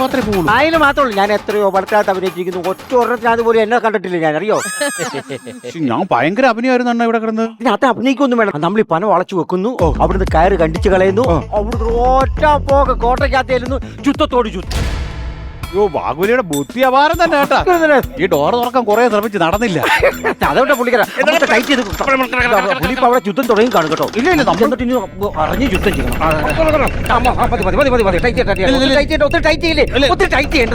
മാത്രമല്ല, ഞാൻ എത്രയോ പടത്തിനകത്ത് അഭിനയിച്ചിരിക്കുന്നു. ഒറ്റ ഒരെണ്ണത്തിന് അതുപോലെ എന്നെ കണ്ടിട്ടില്ല ഞാൻ, അറിയോ? ഞാൻ ഭയങ്കര അഭിനയമായിരുന്നു ഇവിടെ കിടന്ന്. ഇതിനകത്ത് അഭിനയിക്കൊന്നും വേണം. നമ്മൾ ഈ പനം വളച്ചു വെക്കുന്നു, അവിടുന്ന് കയറ് കണ്ടിച്ച് കളയുന്നു, അവിടുന്ന് ഒറ്റ പോക കോട്ടയ്ക്കകത്തായിരുന്നു ചുത്തത്തോട് ചുറ്റും. അയ്യോ ബാഹുബലിയുടെ ബുദ്ധി അപാരം തന്നെ കേട്ടാ. ഈ ഡോർ തുറക്കാൻ കുറെ ശ്രമിച്ച് നടന്നില്ല. അതുകൊണ്ട് പുള്ളിക്കാരാ ടൈറ്റ് ചെയ്ത് പുള്ളി ഇപ്പൊ അവിടെ യുദ്ധം തുടങ്ങി കാണും കേട്ടോ. ഇല്ല ഇല്ല നമ്മൾ എന്നിട്ട് ഇനി അറിഞ്ഞ് യുദ്ധം ചെയ്യണം. ടൈറ്റ് ചെയ്യണ്ട, ഒത്തിരി ടൈറ്റ് ചെയ്യില്ലേ, ഒത്തിരി ടൈറ്റ് ചെയ്യണ്ട.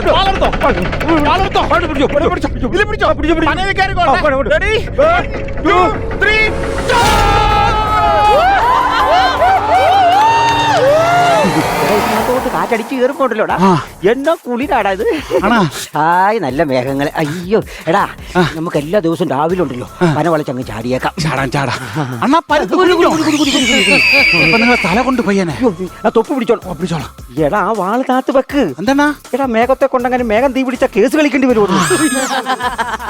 കാറ്റടിച്ച് കയറിപ്പോണ്ടല്ലോടാ. എന്നാ കുളിരാടാ ഇത്. ഹായ് നല്ല മേഘങ്ങളെ. അയ്യോ എടാ, നമുക്ക് എല്ലാ ദിവസവും രാവിലെ ഉണ്ടല്ലോ പന വളച്ചങ്ങ് ചാടിയേക്കാം. ചാടാ അണ്ണാ നിങ്ങളെ തല കൊണ്ട് പയ്യനെ തൊപ്പ് പിടിച്ചോളാം. എടാ ആ വാള് താത്ത് വെക്ക്. എന്താ എടാ മേഘത്തെ കൊണ്ടങ്ങനെ മേഘം തീ പിടിച്ച കേസ് കളിക്കേണ്ടി വരുമോ?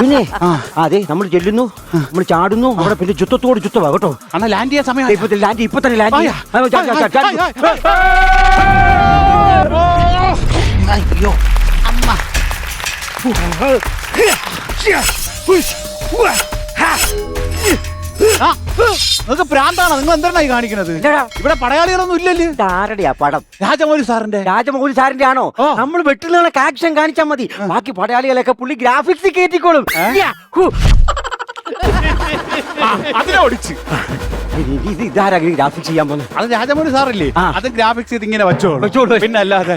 പിന്നെ അതെ നമ്മൾ ചെല്ലുന്നു, നമ്മൾ ചാടുന്നു, അവിടെ പിന്നെ ചുത്തത്തോട് ചുത്തവാ കേട്ടോ. അണ്ണാ ലാൻഡ് ചെയ്യാൻ സമയം. ഇപ്പൊ തന്നെ ലാൻഡ് ചെയ്യാം. അയ്യോ അമ്മ. നിങ്ങൾക്ക് പ്രാന്താണോ? നിങ്ങൾ എന്താണ് ഈ കാണിക്കുന്നത്? ഇവിടെ പടയാളികളൊന്നും ഇല്ലല്ലേ? ആരുടെയാ പടം? രാജമൗലി സാറിന്റെ. രാജമൗലി സാറിന്റെ ആണോ? നമ്മൾ വെട്ടുന്ന ആക്ഷൻ കാണിച്ചാൽ മതി. ബാക്കി പടയാളികളൊക്കെ പുള്ളി ഗ്രാഫിക്സ് കയറ്റിക്കോളും. അതിനെ ഒടിച്ച് ഇതാരാ ഗ്രാഫിക്സ് ചെയ്യാൻ പോകുന്നത്? അത് രാജമൗലി സാറല്ലേ? അത് ഗ്രാഫിക്സ് ചെയ്ത് ഇങ്ങനെ വെച്ചോളൂ. പിന്നെ അല്ലാതെ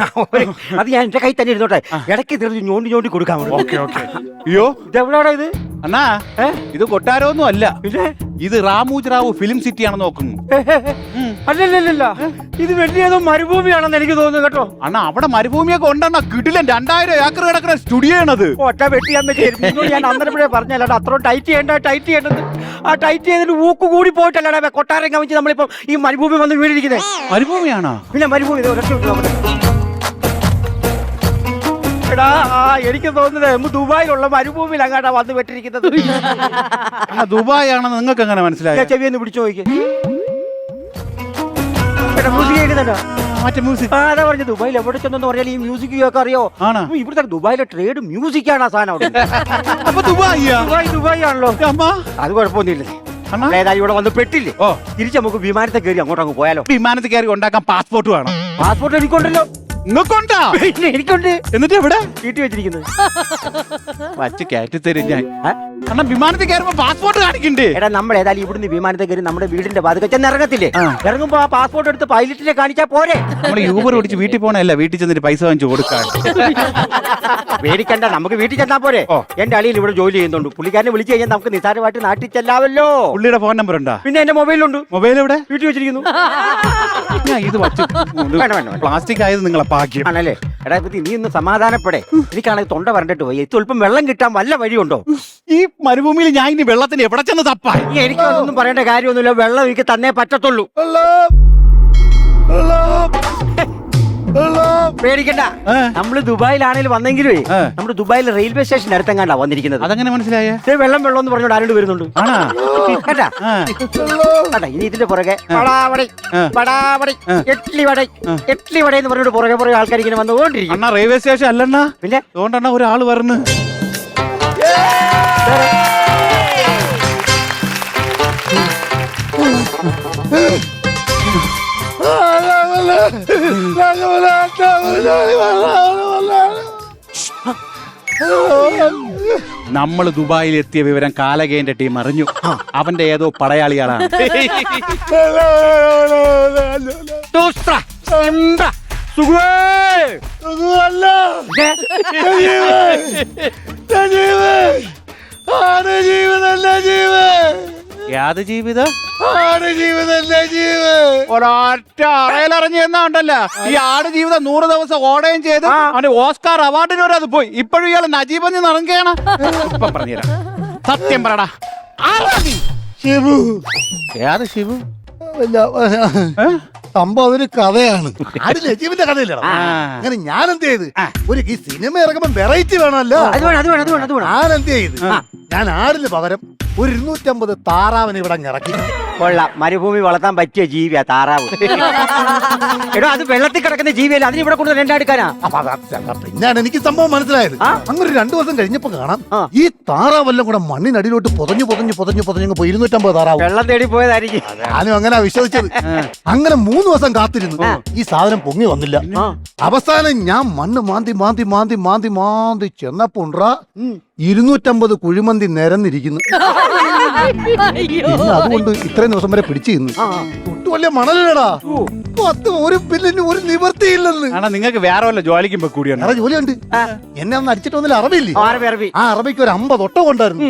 അത് ഞാൻ എന്റെ കൈ തന്നെ ഇരുന്നോട്ടെ. ഇടയ്ക്ക് തീർന്ന് ഞോണ്ടി കൊടുക്കാൻ. ഓക്കെ. അയ്യോ ഇതെവിടെയാടാ ഇത്? അണ്ണാ ഇത് കൊട്ടാരമൊന്നും അല്ല, ഇത് റാമൂജ് റാവു ഫിലിം സിറ്റി ആണെന്ന് നോക്കുന്നു. അല്ലല്ല, ഇത് വലിയതോ മരുഭൂമിയാണെന്ന് എനിക്ക് തോന്നുന്നു കേട്ടോ. അണ്ണാ അവിടെ മരുഭൂമിയൊക്കെ ഉണ്ടെണ്ണ. കിടിലൻ 2000 ഏക്കർ കിടക്കുന്ന സ്റ്റുഡിയോ ആണത്. ഒറ്റ വെട്ടിയാൻ പറ്റിയ ഞാൻ അന്നേരപ്പോഴേ പറഞ്ഞല്ല അത്ര ടൈറ്റ് ചെയ്യേണ്ടത്. ആ ടൈറ്റ് ചെയ്തിട്ട് ഊക്ക് കൂടി പോയിട്ടല്ലടാ കൊട്ടാരം കവിച്ച് നമ്മളിപ്പോ ഈ മരുഭൂമി വന്ന് വീടിരിക്കുന്നത്. മരുഭൂമിയാണോ? പിന്നെ മരുഭൂമി എടാ എനിക്ക് തോന്നുന്നത് ദുബായിലുള്ള മരുഭൂമിയിൽ അങ്ങാട്ടാ വന്ന് വെട്ടിരിക്കുന്നത്. ദുബായ് ആണെന്ന് നിങ്ങൾക്ക് എങ്ങനെ മനസ്സിലായി? ചെവിയൊന്ന് പിടിച്ചു നോക്കി. മ്യൂസിക് കേൾക്കുന്നുണ്ടോ? മറ്റേ മ്യൂസിക്. അതാ പറഞ്ഞു ദുബായിൽ എവിടെ ചെന്നെന്ന് പറഞ്ഞാൽ ഈ മ്യൂസിക് ഒക്കെ അറിയോ? ഇവിടുത്തെ ദുബായിലെ ട്രേഡ് മ്യൂസിക് ആണ് ആ സാധനം. അപ്പൊ ദുബായ് ആണല്ലോ. അത് കുഴപ്പമൊന്നുമില്ലേ. ഏതായാലും ഇവിടെ വന്ന് പെട്ടില്ലേ, തിരിച്ച് നമുക്ക് വിമാനത്തെ കയറി അങ്ങോട്ടങ്ങ് പോയാലോ? വിമാനത്തിൽ കയറി ഉണ്ടാക്കാൻ പാസ്പോർട്ട് വേണം. പാസ്പോർട്ട് എനിക്കുണ്ടല്ലോ. നിങ്ങൾക്കുണ്ടാ? എനിക്കുണ്ട്. എന്നിട്ട് എവിടെ? വീട്ടിൽ വെച്ചിരിക്കുന്നത്. വച്ച് കയറ്റി തരും ഞാൻ. അണ്ണാ വിമാനത്തിൽ കയറുമ്പോ പാസ്പോർട്ട് കാണിക്കണ്ടേ? എടാ നമ്മൾ ഏതായാലും ഇവിടുന്ന് വിമാനത്തിൽ കയറി നമ്മുടെ വീടിന്റെ വാതിൽക്കൽ ചെന്ന് ഇറങ്ങത്തില്ലേ? ഇറങ്ങുമ്പോ ആ പാസ്പോർട്ട് എടുത്ത് പൈലറ്റിനെ കാണിച്ചാ പോരെ? നമ്മൾ യൂബർ ഓടിച്ച് വീട്ടിൽ പോണല്ല, വീട്ടിൽ ചെന്നിട്ട് പൈസ വാങ്ങിച്ചു കൊടുക്കാൻ. പേടിക്കണ്ട, നമുക്ക് വീട്ടിൽ ചെന്നാ പോരെ. എന്റെ അളിയിൽ ഇവിടെ ജോലി ചെയ്യുന്നുണ്ട്. പുള്ളിക്കാരനെ വിളിച്ചു കഴിഞ്ഞാൽ നമുക്ക് നിസാരമായിട്ട് നാട്ടിൽ ചെല്ലാവല്ലോ. പുള്ളിയുടെ ഫോൺ നമ്പർ ഉണ്ടാ? പിന്നെ എന്റെ മൊബൈലുണ്ട്. മൊബൈൽ എവിടെ? വീട്ടിൽ വെച്ചിരിക്കുന്നു. ഇത് പ്ലാസ്റ്റിക് ആയത് നിങ്ങളെ ഭാഗ്യം ആണല്ലേ. എടാ നീ ഒന്ന് സമാധാനപ്പെടേ. എനിക്കാണെങ്കിൽ തൊണ്ട വരണ്ടിട്ട് പോയി. സ്വല്പം വെള്ളം കിട്ടാൻ വല്ല വഴിയുണ്ടോ? ഈ മരുഭൂമിയിൽ ഞാൻ ഇനി വെള്ളത്തിന് എവിടെ ചെന്ന് തപ്പാൻ? എനിക്കൊന്നും പറയേണ്ട കാര്യമൊന്നുമില്ല. വെള്ളം എനിക്ക് തന്നേ പറ്റത്തുള്ളൂ. പേടിക്കണ്ട, നമ്മള് ദുബായിലാണെങ്കിൽ വന്നെങ്കിലേ നമ്മുടെ ദുബായിൽ റെയിൽവേ സ്റ്റേഷൻ അടുത്തെങ്ങാണ്ടാ വന്നിരിക്കുന്നത്. അതെങ്ങനെ മനസ്സിലായ? വെള്ളം എന്ന് പറഞ്ഞോണ്ട് ആരോട് വരുന്നുണ്ട് കേട്ടാ. ഇനി ഇതിന്റെ പുറകെ ഇഡ്ലി വട എന്ന് പറഞ്ഞോണ്ട് പുറകെ ആൾക്കാർ ഇങ്ങനെ വന്നുകൊണ്ടിരിക്കും. അണ്ണാ റെയിൽവേ സ്റ്റേഷൻ അല്ലണ്ണ. പിന്നെ അതുകൊണ്ടാണ് ഒരാള് വരുന്നു. നമ്മൾ ദുബായിൽ എത്തിയ വിവരം കാലകേന്റെ ടീം അറിഞ്ഞു. അവന്റെ ഏതോ പടയാളികളാണ്. യാത് ജീവിതം ഒരൊറ്റ അറയിലറിഞ്ഞു എന്നാണ്ടല്ല. ഈ ആട് ജീവിതം 100 ദിവസം ഓടുകയും ചെയ്ത് അവന്റെ ഓസ്കാർ അവാർഡിന് വരെ അത് പോയി. ഇപ്പോഴും ഇയാള് നജീബ് നടക്കുകയാണ്. ഇപ്പം പറഞ്ഞുതരാം. സത്യം പറടാ, ശിവു. ഏത് ശിവു? സംഭവം അതൊരു കഥയാണ്. അത് നജീബിന്റെ കഥയില്ല. അങ്ങനെ ഞാൻ എന്ത് ചെയ്ത്, ഒരു ഈ സിനിമ ഇറങ്ങുമ്പോ വെറൈറ്റി വേണമല്ലോ. ഞാൻ എന്ത് ചെയ്ത്, ഞാൻ ആടിന് പകരം ഒരു 250 താറാവിന് ഇവിടെ ഇറക്കി. കൊള്ളാം, മരുഭൂമി വളർത്താൻ പറ്റിയ ജീവിയാ താറാവ്. എടോ അത് വെള്ളത്തിൽ കിടക്കുന്ന ജീവിയല്ല, അതിന് ഇവിടെ കൊണ്ട് രണ്ടാടുക്കാനാ. പിന്നാണ് എനിക്ക് സംഭവം മനസ്സിലായത്. അങ്ങനെ 2 ദിവസം കഴിഞ്ഞപ്പോ കാണാം ഈ താറാവെല്ലാം കൂടെ മണ്ണിനടിയിലോട്ട് പൊതഞ്ഞു പോയി 250 താറാവ് വെള്ളം തേടി പോയതായിരിക്കും. ഞാനും അങ്ങനെ വിശ്വസിച്ചത്. അങ്ങനെ 3 ദിവസം കാത്തിരുന്നു, ഈ സാധനം പൊങ്ങി വന്നില്ല. അവസാനം ഞാൻ മണ്ണ് മാന്തി ചെന്നപ്പോ 250 കുഴിമന്തി നിരന്നിരിക്കുന്നു. അതുകൊണ്ട് ഇത്രയും ദിവസം വരെ പിടിച്ചു നിന്നു. ഒട്ടും വലിയ മണലടാ, ഒരു ബില്ലിന് ഒരു നിവർത്തിയില്ലെന്ന്. നിങ്ങൾക്ക് വേറെ വല്ല ജോലിക്കും കൂടിയാണ്. വേറെ ജോലിയുണ്ട്. എന്നെ ഒന്ന് അടിച്ചിട്ട് വന്നില്ല അറബിയില്ലേ, ആ അറബിക്ക് ഒരു 50 ഒട്ടകം ഉണ്ടായിരുന്നു.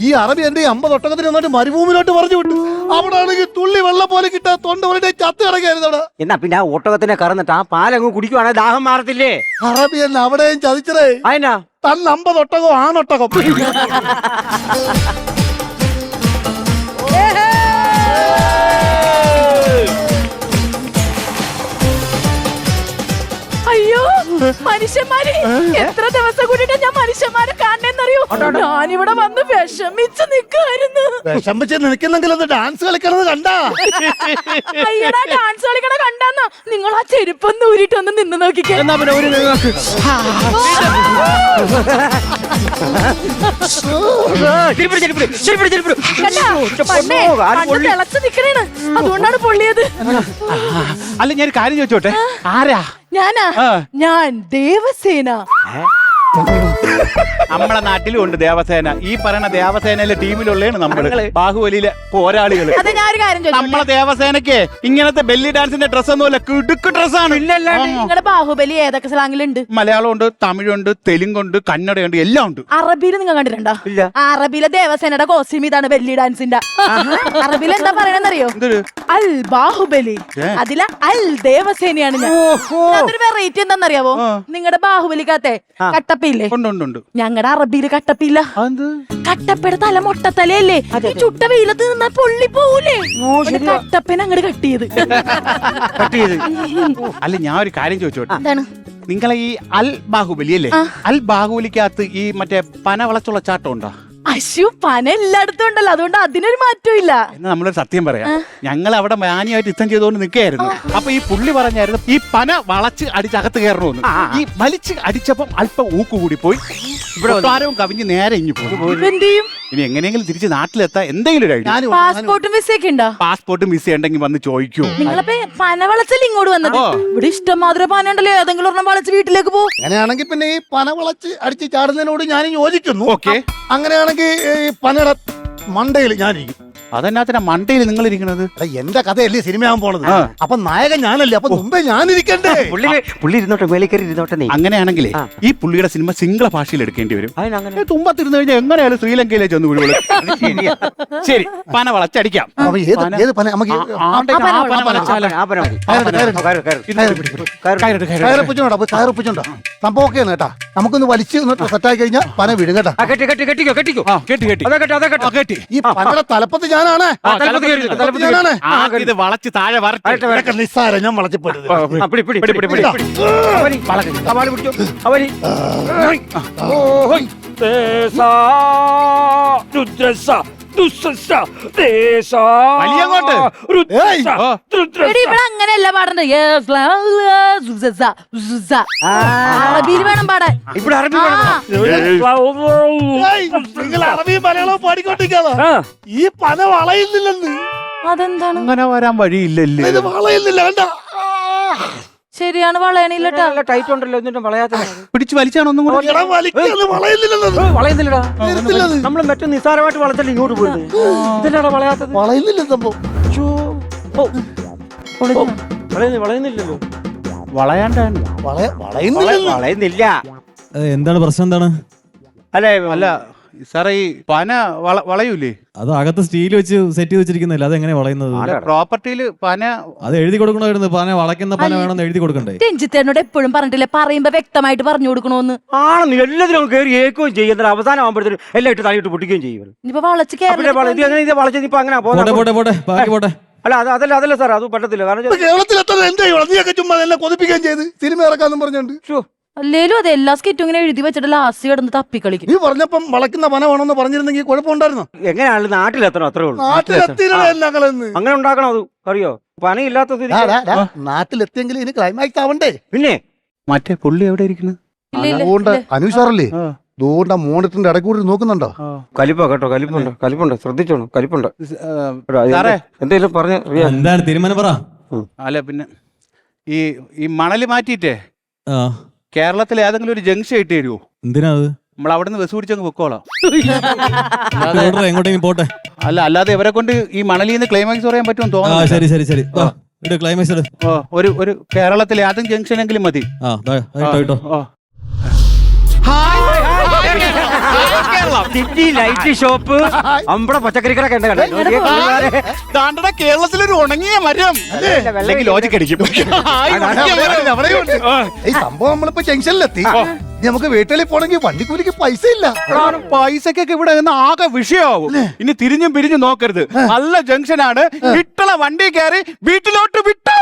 ഈ അറബി എന്റെ 50 ഒട്ടകത്തിന് വന്നിട്ട് മരുഭൂമിയിലോട്ട് പറഞ്ഞു വിട്ടു. അവിടെ ആണെങ്കിൽ തുള്ളി വെള്ളം പോലെ കിട്ടാ തൊണ്ട പോലെ ചത്ത് കിടക്കായിരുന്നു അവിടെ. എന്നാ പിന്നെ ആ ഒട്ടകത്തിനെ കറന്നിട്ട് ആ പാലങ്ങ് കുടിക്കുവാണെങ്കിൽ ദാഹം മാറത്തില്ലേ? അറബി എന്നെ അവിടെയും ചതിച്ചതേ. അതിനാ തന്ന 50 ഒട്ടകോ ആണൊട്ടകം. അയ്യോ മനുഷ്യന്മാരെ, എത്ര ദിവസം കൂടിയിട്ട് ഞാൻ മനുഷ്യന്മാരെ കാണണെന്നറിയോ? ഞാനിവിടെ വന്ന് വിഷമിച്ച് നിൽക്കായിരുന്നു. വിഷമിച്ച് നിൽക്കുന്നെങ്കിൽ ഒന്ന് ഡാൻസ് കളിക്കണത് കണ്ടാ? അയ്യടാ, ഡാൻസ് കളിക്കണ കണ്ടാന്നാ? നിങ്ങൾ ആ ചെരുപ്പൊന്ന് ഊരിട്ടൊന്ന് നിന്ന് നോക്കിക്കേ. തിളച്ച് നിക്കണേണ്, അതുകൊണ്ടാണ് പൊള്ളിയത്. അല്ല ഞാൻ ഒരു കാര്യം ചോദിച്ചോട്ടെ, ആരാ? ഞാനാ, ഞാൻ ദേവസേന. നമ്മളെ നാട്ടിലും ഉണ്ട് ദേവസേന. ഈ പറയുന്ന ദേവസേനയിലെ ടീമിലുള്ളതാണ് നമ്മള്, ബാഹുബലിയിലെ പോരാളികള്. അതെ, ഞാൻ ഒരു കാര്യം ചോദിച്ചോട്ടെ? നമ്മളെ ദേവസേനക്ക് ഇങ്ങനത്തെ ബെല്ലി ഡാൻസിന്റെ ഡ്രസ് ഒന്നുമല്ല, കിടുക്ക് ഡ്രസ്സാണ്. നിങ്ങളുടെ ബാഹുബലി ഏതൊക്കെ സ്ലാങ്ങിലുണ്ട്? മലയാളമുണ്ട്, തമിഴുണ്ട്, തെലുങ്കുണ്ട്, കന്നഡയുണ്ട്, എല്ലാം ഉണ്ട്. അറബിയിൽ നിങ്ങൾ കണ്ടിട്ടുണ്ടോ? അറബിയിലെ ദേവസേനയുടെ കോസ്റ്റ്യൂം ഇതാണ്, ബെല്ലി ഡാൻസിന്റെ. അറബിയിൽ എന്താ പറയണെന്നറിയോ? അൽ ബാഹുബലി, അതിലെ അൽ ദേവസേനയാണ് ഞാൻ. അതൊരു വെറൈറ്റി എന്താണെന്നറിയാവോ? നിങ്ങളുടെ ബാഹുബലിക്കകത്തെ കട്ടപ്പയില്ലേ? ഞങ്ങളുടെ അറബിയില് കട്ടപ്പില്ല. കട്ടപ്പയുടെ തല മൊട്ടത്തലയല്ലേ, ചുട്ട വെയിലത്ത് നിന്നാ പൊള്ളി പോവൂലേ? കട്ടപ്പന അങ്ങോട്ട് കട്ടിയത്. അല്ല ഞാൻ ഒരു കാര്യം ചോദിച്ചോട്ടെ, എന്താണ്? നിങ്ങളെ ഈ അൽ ബാഹുബലി അല്ലേ, അൽ ബാഹുബലിക്കകത്ത് ഈ മറ്റേ പന വളച്ചുള്ള ചാട്ടം ഉണ്ടോ? അശു, പന എല്ലായിടത്തും ഉണ്ടല്ലോ, അതുകൊണ്ട് അതിനൊരു മാറ്റവും ഇല്ല. എന്നാ നമ്മളൊരു സത്യം പറയാം, ഞങ്ങൾ അവിടെ മാന്യമായിട്ട് യുദ്ധം ചെയ്തുകൊണ്ട് നിൽക്കുകയായിരുന്നു. അപ്പൊ ഈ പുള്ളി പറഞ്ഞായിരുന്നു ഈ പന വളച്ച് അടിച്ചകത്ത് കയറണമെന്ന്. ഈ വലിച്ച് അടിച്ചപ്പം അല്പം ഊക്ക് കൂടി പോയി, ഇവിടെ കവിഞ്ഞ് നേരെ ഇഞ്ഞു പോകും. എന്ത് ചെയ്യും? ഇനി എങ്ങനെയെങ്കിലും തിരിച്ച് നാട്ടിലെത്താൻ എന്തെങ്കിലും ഒരു ഐഡിയ. പാസ്പോർട്ടും വിസയൊക്കെ ഉണ്ടോ? പാസ്പോർട്ടും വിസ ഉണ്ടെങ്കിൽ വന്ന് ചോദിക്കൂ. നിങ്ങളിപ്പോ പന വളച്ചല്ലേ ഇങ്ങോട്ട് വന്നത്? ഇവിടെ ഇഷ്ടംമാതിരി പന ഉണ്ടല്ലോ, ഏതെങ്കിലും ഒരെണ്ണം വളച്ച് വീട്ടിലേക്ക് പോകും. അങ്ങനെയാണെങ്കിൽ പിന്നെ ഈ പന വളച്ച് അടിച്ച് ചാടുന്നതിനോട് ഞാൻ യോജിക്കുന്നു. ഓക്കെ, അങ്ങനെയാണെങ്കിൽ ഈ പനയുടെ മണ്ടയിൽ ഞാനിരിക്കും. അതെന്നാ മണ്ടയിൽ നിങ്ങൾ ഇരിക്കണത്? എന്റെ കഥയല്ലേ സിനിമയാകാൻ പോണത്, അപ്പൊ നായകൻ ഞാനല്ലേ, അപ്പൊ മുമ്പേ ഞാനിരിക്കണ്ടേ? പുള്ളി ഇരുന്നോട്ടെ, മേളിക്കറി ഇരുന്നോട്ടെ. അങ്ങനെയാണെങ്കിലേ ഈ പുള്ളിയുടെ സിനിമ സിംഗിള ഭാഷയിൽ എടുക്കേണ്ടി വരും. തുമ്പത്തിരുന്ന് കഴിഞ്ഞാൽ എങ്ങനെയാലും ശ്രീലങ്കയിലെ ചെന്ന് വീടുകൾ. ശരി, പന വളച്ചടിക്കാം. സംഭവമൊക്കെയാണ് കേട്ടാ, നമുക്കൊന്ന് വലിച്ച് സെറ്റായി കഴിഞ്ഞാൽ പന വീടും കേട്ടാ. ഈ പനയുടെ തലപ്പത്ത് ഞാനാണ്. ഇത് വളച്ച് താഴെ വരട്ടെ. നിസ്സാരം, ഞാൻ വളച്ചപ്പെടുന്നത്. അങ്ങനെയല്ല പാടണ്ടേ, അറബിയിൽ വേണം പാടാൻ. നിങ്ങൾ അറബി മലയാളം പാടിക്കൊണ്ടിരിക്കാതെ ഈ പന വളയുന്നില്ലെന്ന്. അതെന്താണ്? അങ്ങനെ വരാൻ വഴിയില്ലല്ലേ? ഇത് വളയുന്നില്ല, കണ്ട? ശരിയാണ്, വളയണില്ലട്ടാ. ടൈറ്റ് ഉണ്ടല്ലോ, എന്നിട്ടും വളയാത്ത. പിടിച്ച് വലിച്ചാണ് ഒന്നും കൂടെ. വളയുന്നില്ലടാ, നമ്മൾ മറ്റു നിസ്സാരമായിട്ട് വളച്ചല്ലേ ഇങ്ങോട്ട് പോയത്. ഇതിലാടാ വളയാത്തത്. വളയുന്നില്ല സംഭവം. വളയുന്നില്ലല്ലോ. വളയുന്നില്ല. എന്താണ് പ്രശ്നം? എന്താണ്? അല്ല സാറേ, ഈ പന വളയൂലേ? അത് അകത്ത് സ്റ്റീൽ വെച്ച് സെറ്റ് ചെയ്ത് വെച്ചിരിക്കുന്നില്ല, അതെങ്ങനെ വളയുന്നത്? പ്രോപ്പർട്ടിയില് പന അത് എഴുതി കൊടുക്കണമായിരുന്നു. പന വളയ്ക്കുന്ന പന വേണമെന്ന് എഴുതി കൊടുക്കണ്ടേ? രഞ്ജിത്തേനോട് എപ്പോഴും പറഞ്ഞിട്ടില്ലേ, പറയുമ്പോ വ്യക്തമായിട്ട് പറഞ്ഞു കൊടുക്കണോന്ന്. ആണെന്ന് എല്ലാത്തിനും കയറി ഏൽക്കുകയും ചെയ്യുന്ന അവസാനം ആകുമ്പോഴത്തേനും എല്ലാം ഇട്ട് തലയിട്ട് പൊട്ടിക്കുകയും ചെയ്യും. ഇനിയിപ്പോ വളച്ച് അങ്ങനെ പോട്ടെ. അല്ല അതല്ല സാർ, അത് പറ്റത്തില്ല. കാരണം കേരളത്തിൽ എത്ര എന്താ നീയൊക്കെ ചുമ്മാ എല്ലാം കൊതിപ്പിക്കുകയും ചെയ്ത് സിനിമ ഇറക്കാന്നും പറഞ്ഞോണ്ട് അല്ലേലും അതെ എല്ലാ സ്കിറ്റും ഇങ്ങനെ എഴുതി വെച്ചിട്ട് ലാസ്റ്റ് കിടന്ന് തപ്പിക്കളിക്കും. നീ പറഞ്ഞപ്പം വളയ്ക്കുന്ന പന വേണമെന്ന് പറഞ്ഞിരുന്നെങ്കിൽ കുഴപ്പമുണ്ടായിരുന്നു. എങ്ങനെയാണ് നാട്ടിലെത്തണം അത്രേ ഉള്ളൂ. നാട്ടിലെത്തിയില്ല അങ്ങനെ ഉണ്ടാക്കണം. അത് അറിയോ? പനയില്ലാത്ത നാട്ടിലെത്തിയെങ്കിൽ ഇനി ക്ലൈമാക്സ് ആവണ്ടേ. പിന്നെ മറ്റേ പുള്ളി എവിടെ ഇരിക്കുന്നത്? അതുകൊണ്ട് അനൂഷാറല്ലേ അതുകൊണ്ട് മോണിറ്ററിന്റെ ഇടയ്ക്ക് കൂടി നോക്കുന്നുണ്ടോ? കലിപ്പ കേട്ടോ, കലിപ്പുണ്ട് ശ്രദ്ധിച്ചോണം, കലിപ്പുണ്ട്. എന്തെങ്കിലും പറഞ്ഞ എന്താണ് തീരുമാനം പറ. അല്ല പിന്നെ ഈ മണല് മാറ്റിയിട്ടേ കേരളത്തിലെ ഏതെങ്കിലും ഒരു ജംഗ്ഷൻ ഇട്ട് തരുമോ? എന്തിനാ അത്? നമ്മൾ അവിടെ നിന്ന് ബസ് പിടിച്ചങ്ങ് പൊക്കോളാം. എങ്ങോട്ടെങ്കിലും പോട്ടെ. അല്ലാതെ ഇവരെ കൊണ്ട് ഈ മണലിൽ നിന്ന് ക്ലൈമാക്സ് പറയാൻ പറ്റുമെന്ന് തോന്നുന്നു. ശരി ക്ലൈമാക്സ് ഒരു കേരളത്തിലെ ഏതെങ്കിലും ജംഗ്ഷനെങ്കിലും മതി. സിറ്റി ലൈറ്റ് ഷോപ്പ്, അമ്പട പച്ചക്കറി കട കണ്ട കേരളത്തിലൊരു ഉണങ്ങിയ മരം ലോജിക് അടിക്കും. ഈ സംഭവം നമ്മളിപ്പോ ജംഗ്ഷനിലെത്തി. നമുക്ക് വീട്ടിൽ പോണെങ്കിൽ വണ്ടിക്കൂലിക്ക് പൈസ ഇല്ല. പൈസക്കൊക്കെ ഇവിടെ നിന്ന് ആകെ വിഷയമാവും. ഇനി തിരിഞ്ഞും പിരിഞ്ഞും നോക്കരുത്. നല്ല ജംഗ്ഷനാണ്. ഇട്ടള വണ്ടി കയറി വീട്ടിലോട്ട് വിട്ടോ.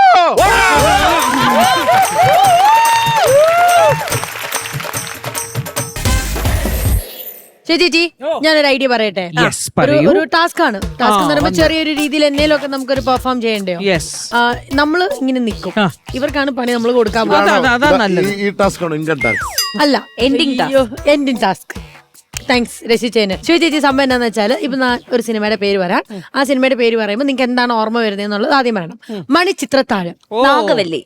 ചേച്ചി ഞാനൊരു ഐഡിയ പറയട്ടെ. ഒരു ടാസ്ക് ആണ്. ടാസ്ക് എന്ന് പറയുമ്പോൾ ചെറിയൊരു രീതിയിൽ എന്തെങ്കിലുമൊക്കെ നമുക്കൊരു പെർഫോം ചെയ്യണ്ടോ? നമ്മള് ഇങ്ങനെ നിൽക്കും. ഇവർക്കാണ് പണി നമ്മൾ കൊടുക്കാൻ അല്ല എൻഡിങ് ടാസ്ക്. താങ്ക്സ് രക്ഷിച്ചതിന്. ചേച്ചി സംഭവം എന്താന്ന് വെച്ചാൽ ഇപ്പൊ ഒരു സിനിമയുടെ പേര് വരാം. ആ സിനിമയുടെ പേര് പറയുമ്പോൾ നിങ്ങൾക്ക് എന്താണ് ഓർമ്മ വരുന്നത് എന്നുള്ളത് ആദ്യം പറയണം. മണിച്ചിത്രത്താഴം, നാഗവല്ലി.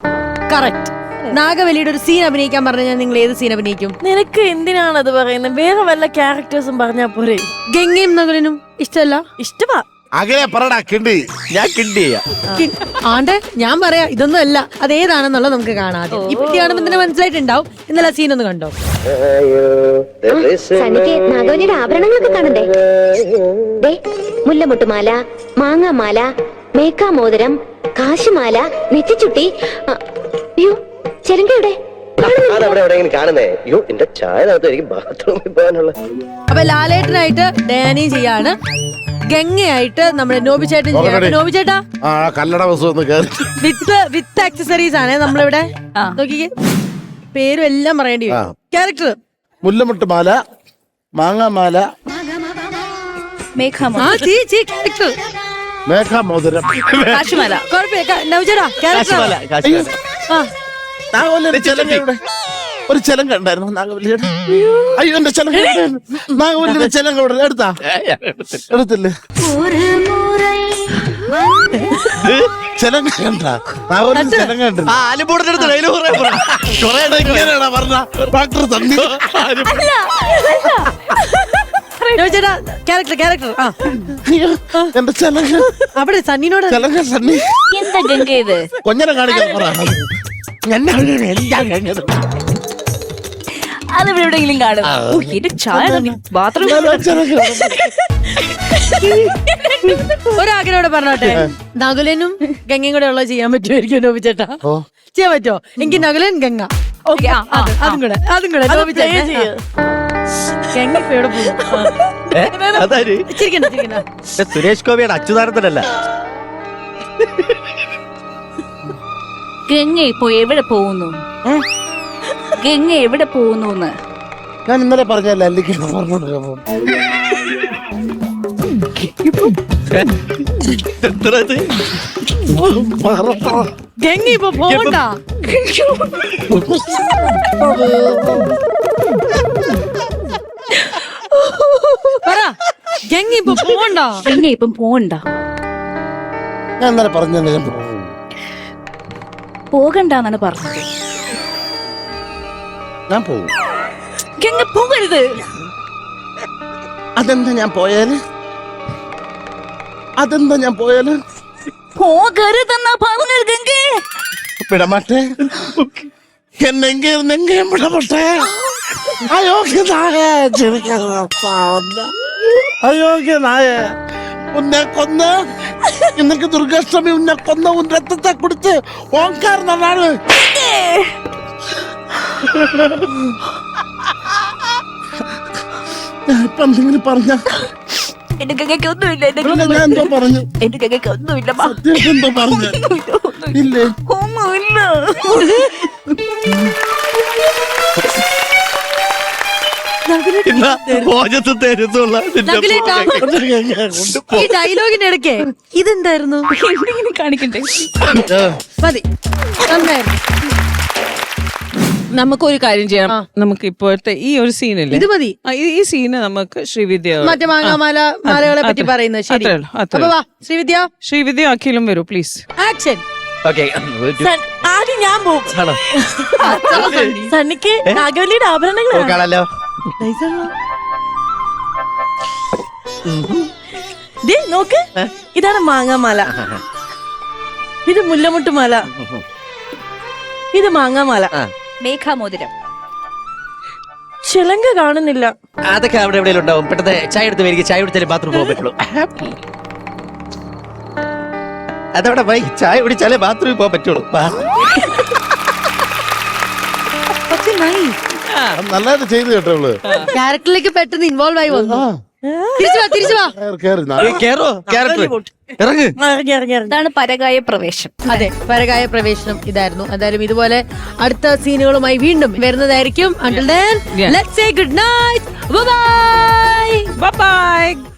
കറക്റ്റ്. നാഗവല്ലിയുടെ ഒരു സീൻ അഭിനയിക്കാൻ പറഞ്ഞാൽ നിങ്ങൾ ഏത് സീൻ അഭിനയിക്കും? നിനക്ക് എന്തിനാണ് അത് പറയുന്നത്? വേറെ വല്ല ക്യാരക്ടേഴ്സും പറഞ്ഞാ പോരെ. ഗംഗയും നകുലനും ഇഷ്ടമല്ല? ഇഷ്ടമാ. അങ്ങനെ പറടാ. കിണ്ടി ഞാൻ കിണ്ടി ആണ്ടെ ഞാൻ പറയാ ഇതൊന്നും അല്ല. അതേതാണെന്നുള്ളത് നമുക്ക് കാണാം. ഈ പെട്ടി കാണുമ്പോൾ തന്നെ മനസ്സിലായിട്ടുണ്ടാവും. ഇന്നലെ സീൻ ഒന്ന് കണ്ടോ? നാഗവല്ലിയുടെ ആഭരണങ്ങളൊക്കെ കാണണ്ടേ? മുല്ലമുട്ടുമാല, മാങ്ങാമാല, മേക്കാമോതിരം, കാശുമാല, നെറ്റിച്ചുട്ടി. അയ്യോ ചെലങ്കയുടെ അപ്പൊ ലാലേട്ടനായിട്ട് ഡയാനി ചെയ്യാണ്. ഗംഗയായിട്ട് നമ്മുടെ നോബിചേട്ടൻ ചെയ്യാണ്. നോബിചേട്ടാ കല്ലട ബസ് വിത്ത് ആക്സസറീസ് ആണ് നമ്മളിവിടെ. നോക്കിക്കേ പേരും എല്ലാം പറയേണ്ടി വരും. ക്യാരക്ടർ മുല്ലമുട്ടുമാല, മാങ്ങാമാല, ക്യാരക്ടർ മേഘാമോതിരം, കാശുമാല. ഒരു ചെലങ്ക ഉണ്ടായിരുന്നു നാഗവല്ലിയുടെ. അയ്യോ എന്റെ ചെലങ്ക നാഗവല്ലിയുടെ ചെലങ്ക ഇവിടെ എടുത്താ എടുത്തില്ലേ? ചെലങ്ക കണ്ടാ നാഗവല്ലി ചെലങ്ക കണ്ടില്ല. പറഞ്ഞ ഡോക്ടർ തന്നി എന്റെ ചെലങ്ക അവിടെ സണ്ണിനോട് ചെലങ്ക സണ്ണി എന്താ ഗംഗ ഇത്? കൊഞ്ഞനെ കാണിക്കാൻ പറ. അത് എവിടെയെങ്കിലും കാണും. ഒരാഗ്രഹോടെ പറഞ്ഞോട്ടെ. നകുലനും ഗംഗയും കൂടെ ഉള്ളത് ചെയ്യാൻ പറ്റുമായിരിക്കും നോബിച്ചേട്ടാ? ചെയ്യാൻ പറ്റുമോ? എനിക്ക് നകുലൻ ഗംഗ. ഓക്കെ അതും കൂടെ നോബിച്ചേട്ടാ. ഗംഗ ഇപ്പൊ എവിടെ പോകും? സുരേഷ് ഗോപിയുടെ അച്യുതാനന്ദനല്ല. ഗംഗ ഇപ്പൊ എവിടെ പോകുന്നു? ഗംഗ എവിടെ പോകുന്നു? ഞാൻ ഇന്നലെ പറഞ്ഞല്ലേ ഗംഗ ഇപ്പൊ പോകണ്ട. ഗംഗ ഇപ്പൊ പോകണ്ട. ഗംഗ ഇപ്പം പോകണ്ട. ഞാൻ ഇന്നലെ പറഞ്ഞല്ലേ പോകണ്ടെന്നാണ് പറഞ്ഞത്. ഞാൻ പോകും. ഗംഗ പോകരുത്. അതെന്താ ഞാൻ പോയാല്? പോകരുതെന്നാ പറഞ്ഞത് ഗംഗ. വിടമാട്ടെ എന്നെങ്കിലും വിടമാട്ടെ. അയോഗ്യനായ ഉന്നെ കൊന്ന് ഇന്നക്ക് ദുർഗാഷ്ടമി ഉന്നെ കൊന്ന ഉൻ രക്തത്തെ കുടിച്ച് ഓങ്കാരനാണ്. ഞാൻ ഇപ്പൊ എന്തെങ്കിലും പറഞ്ഞ എന്റെ ഗംഗയ്ക്ക് ഒന്നുമില്ല. ഞാൻ എന്തോ പറഞ്ഞു? എന്റെ ഗംഗയ്ക്ക് ഒന്നുമില്ല. എന്തോ പറഞ്ഞു? ഇല്ലേ ഒന്നുമില്ല. ഇന്ന ഓജത്ത് തരുന്നുള്ള നകുലേട്ടാ, ഈ ഡയലോഗിന്റെ ഇടയ്ക്ക് ഇതെന്തായിരുന്നു കാണിക്കണ്ടേ? മതി, നന്നായിരുന്നു. നമുക്കൊരു കാര്യം ചെയ്യാം. നമുക്ക് ഇപ്പോഴത്തെ ഈ ഒരു സീനില്ലേ, ഇത് മതി. ഈ സീന് നമുക്ക് ശ്രീവിദ്യ മറ്റേ മാങ്ങാമാല മാലകളെ പറ്റി പറയുന്നത് ശരി. അപ്പൊ വാ ശ്രീവിദ്യ. ശ്രീവിദ്യ അഖിലും വരൂ പ്ലീസ്. ആക്ഷൻ. ആദ്യം ഞാൻ പോകും. സണ്ണിക്ക് നാഗവല്ലിയുടെ ആഭരണങ്ങളാണ്. കാണാലോ. ദേ നോക്ക്, ഇതാണ് മാങ്ങാമാല, ഇത് മുല്ലമുട്ടുമാല, ഇത് മാങ്ങാമാല, മേഘാമോതിരം. ചിലങ്ക കാണുന്നില്ല. അതൊക്കെ അവിടെ എവിടെയെങ്കിലും ഉണ്ടാവും. പെട്ടെന്ന് ചായ എടുത്ത് എനിക്ക് ചായ കുടിച്ചാലേ ബാത്റൂം പോകാൻ പറ്റുള്ളൂ. അതവിടെ പോയി ചായ കുടിച്ചാലേ ബാത്റൂമിൽ പോകാൻ പറ്റുള്ളൂ. നല്ലതായിട്ട് ചെയ്തു കേട്ടോ. ക്യാരക്ടറിലേക്ക് പെട്ടെന്ന് ഇൻവോൾവ് ആയി വന്നു. തിരിച്ചു വാ. ഇതാണ് പരകായ പ്രവേശം. അതെ, പരകായ പ്രവേശനം ഇതായിരുന്നു. എന്തായാലും ഇതുപോലെ അടുത്ത സീനുകളുമായി വീണ്ടും വരുന്നതായിരിക്കും. Until then, let's say good night. Bye bye. Bye bye.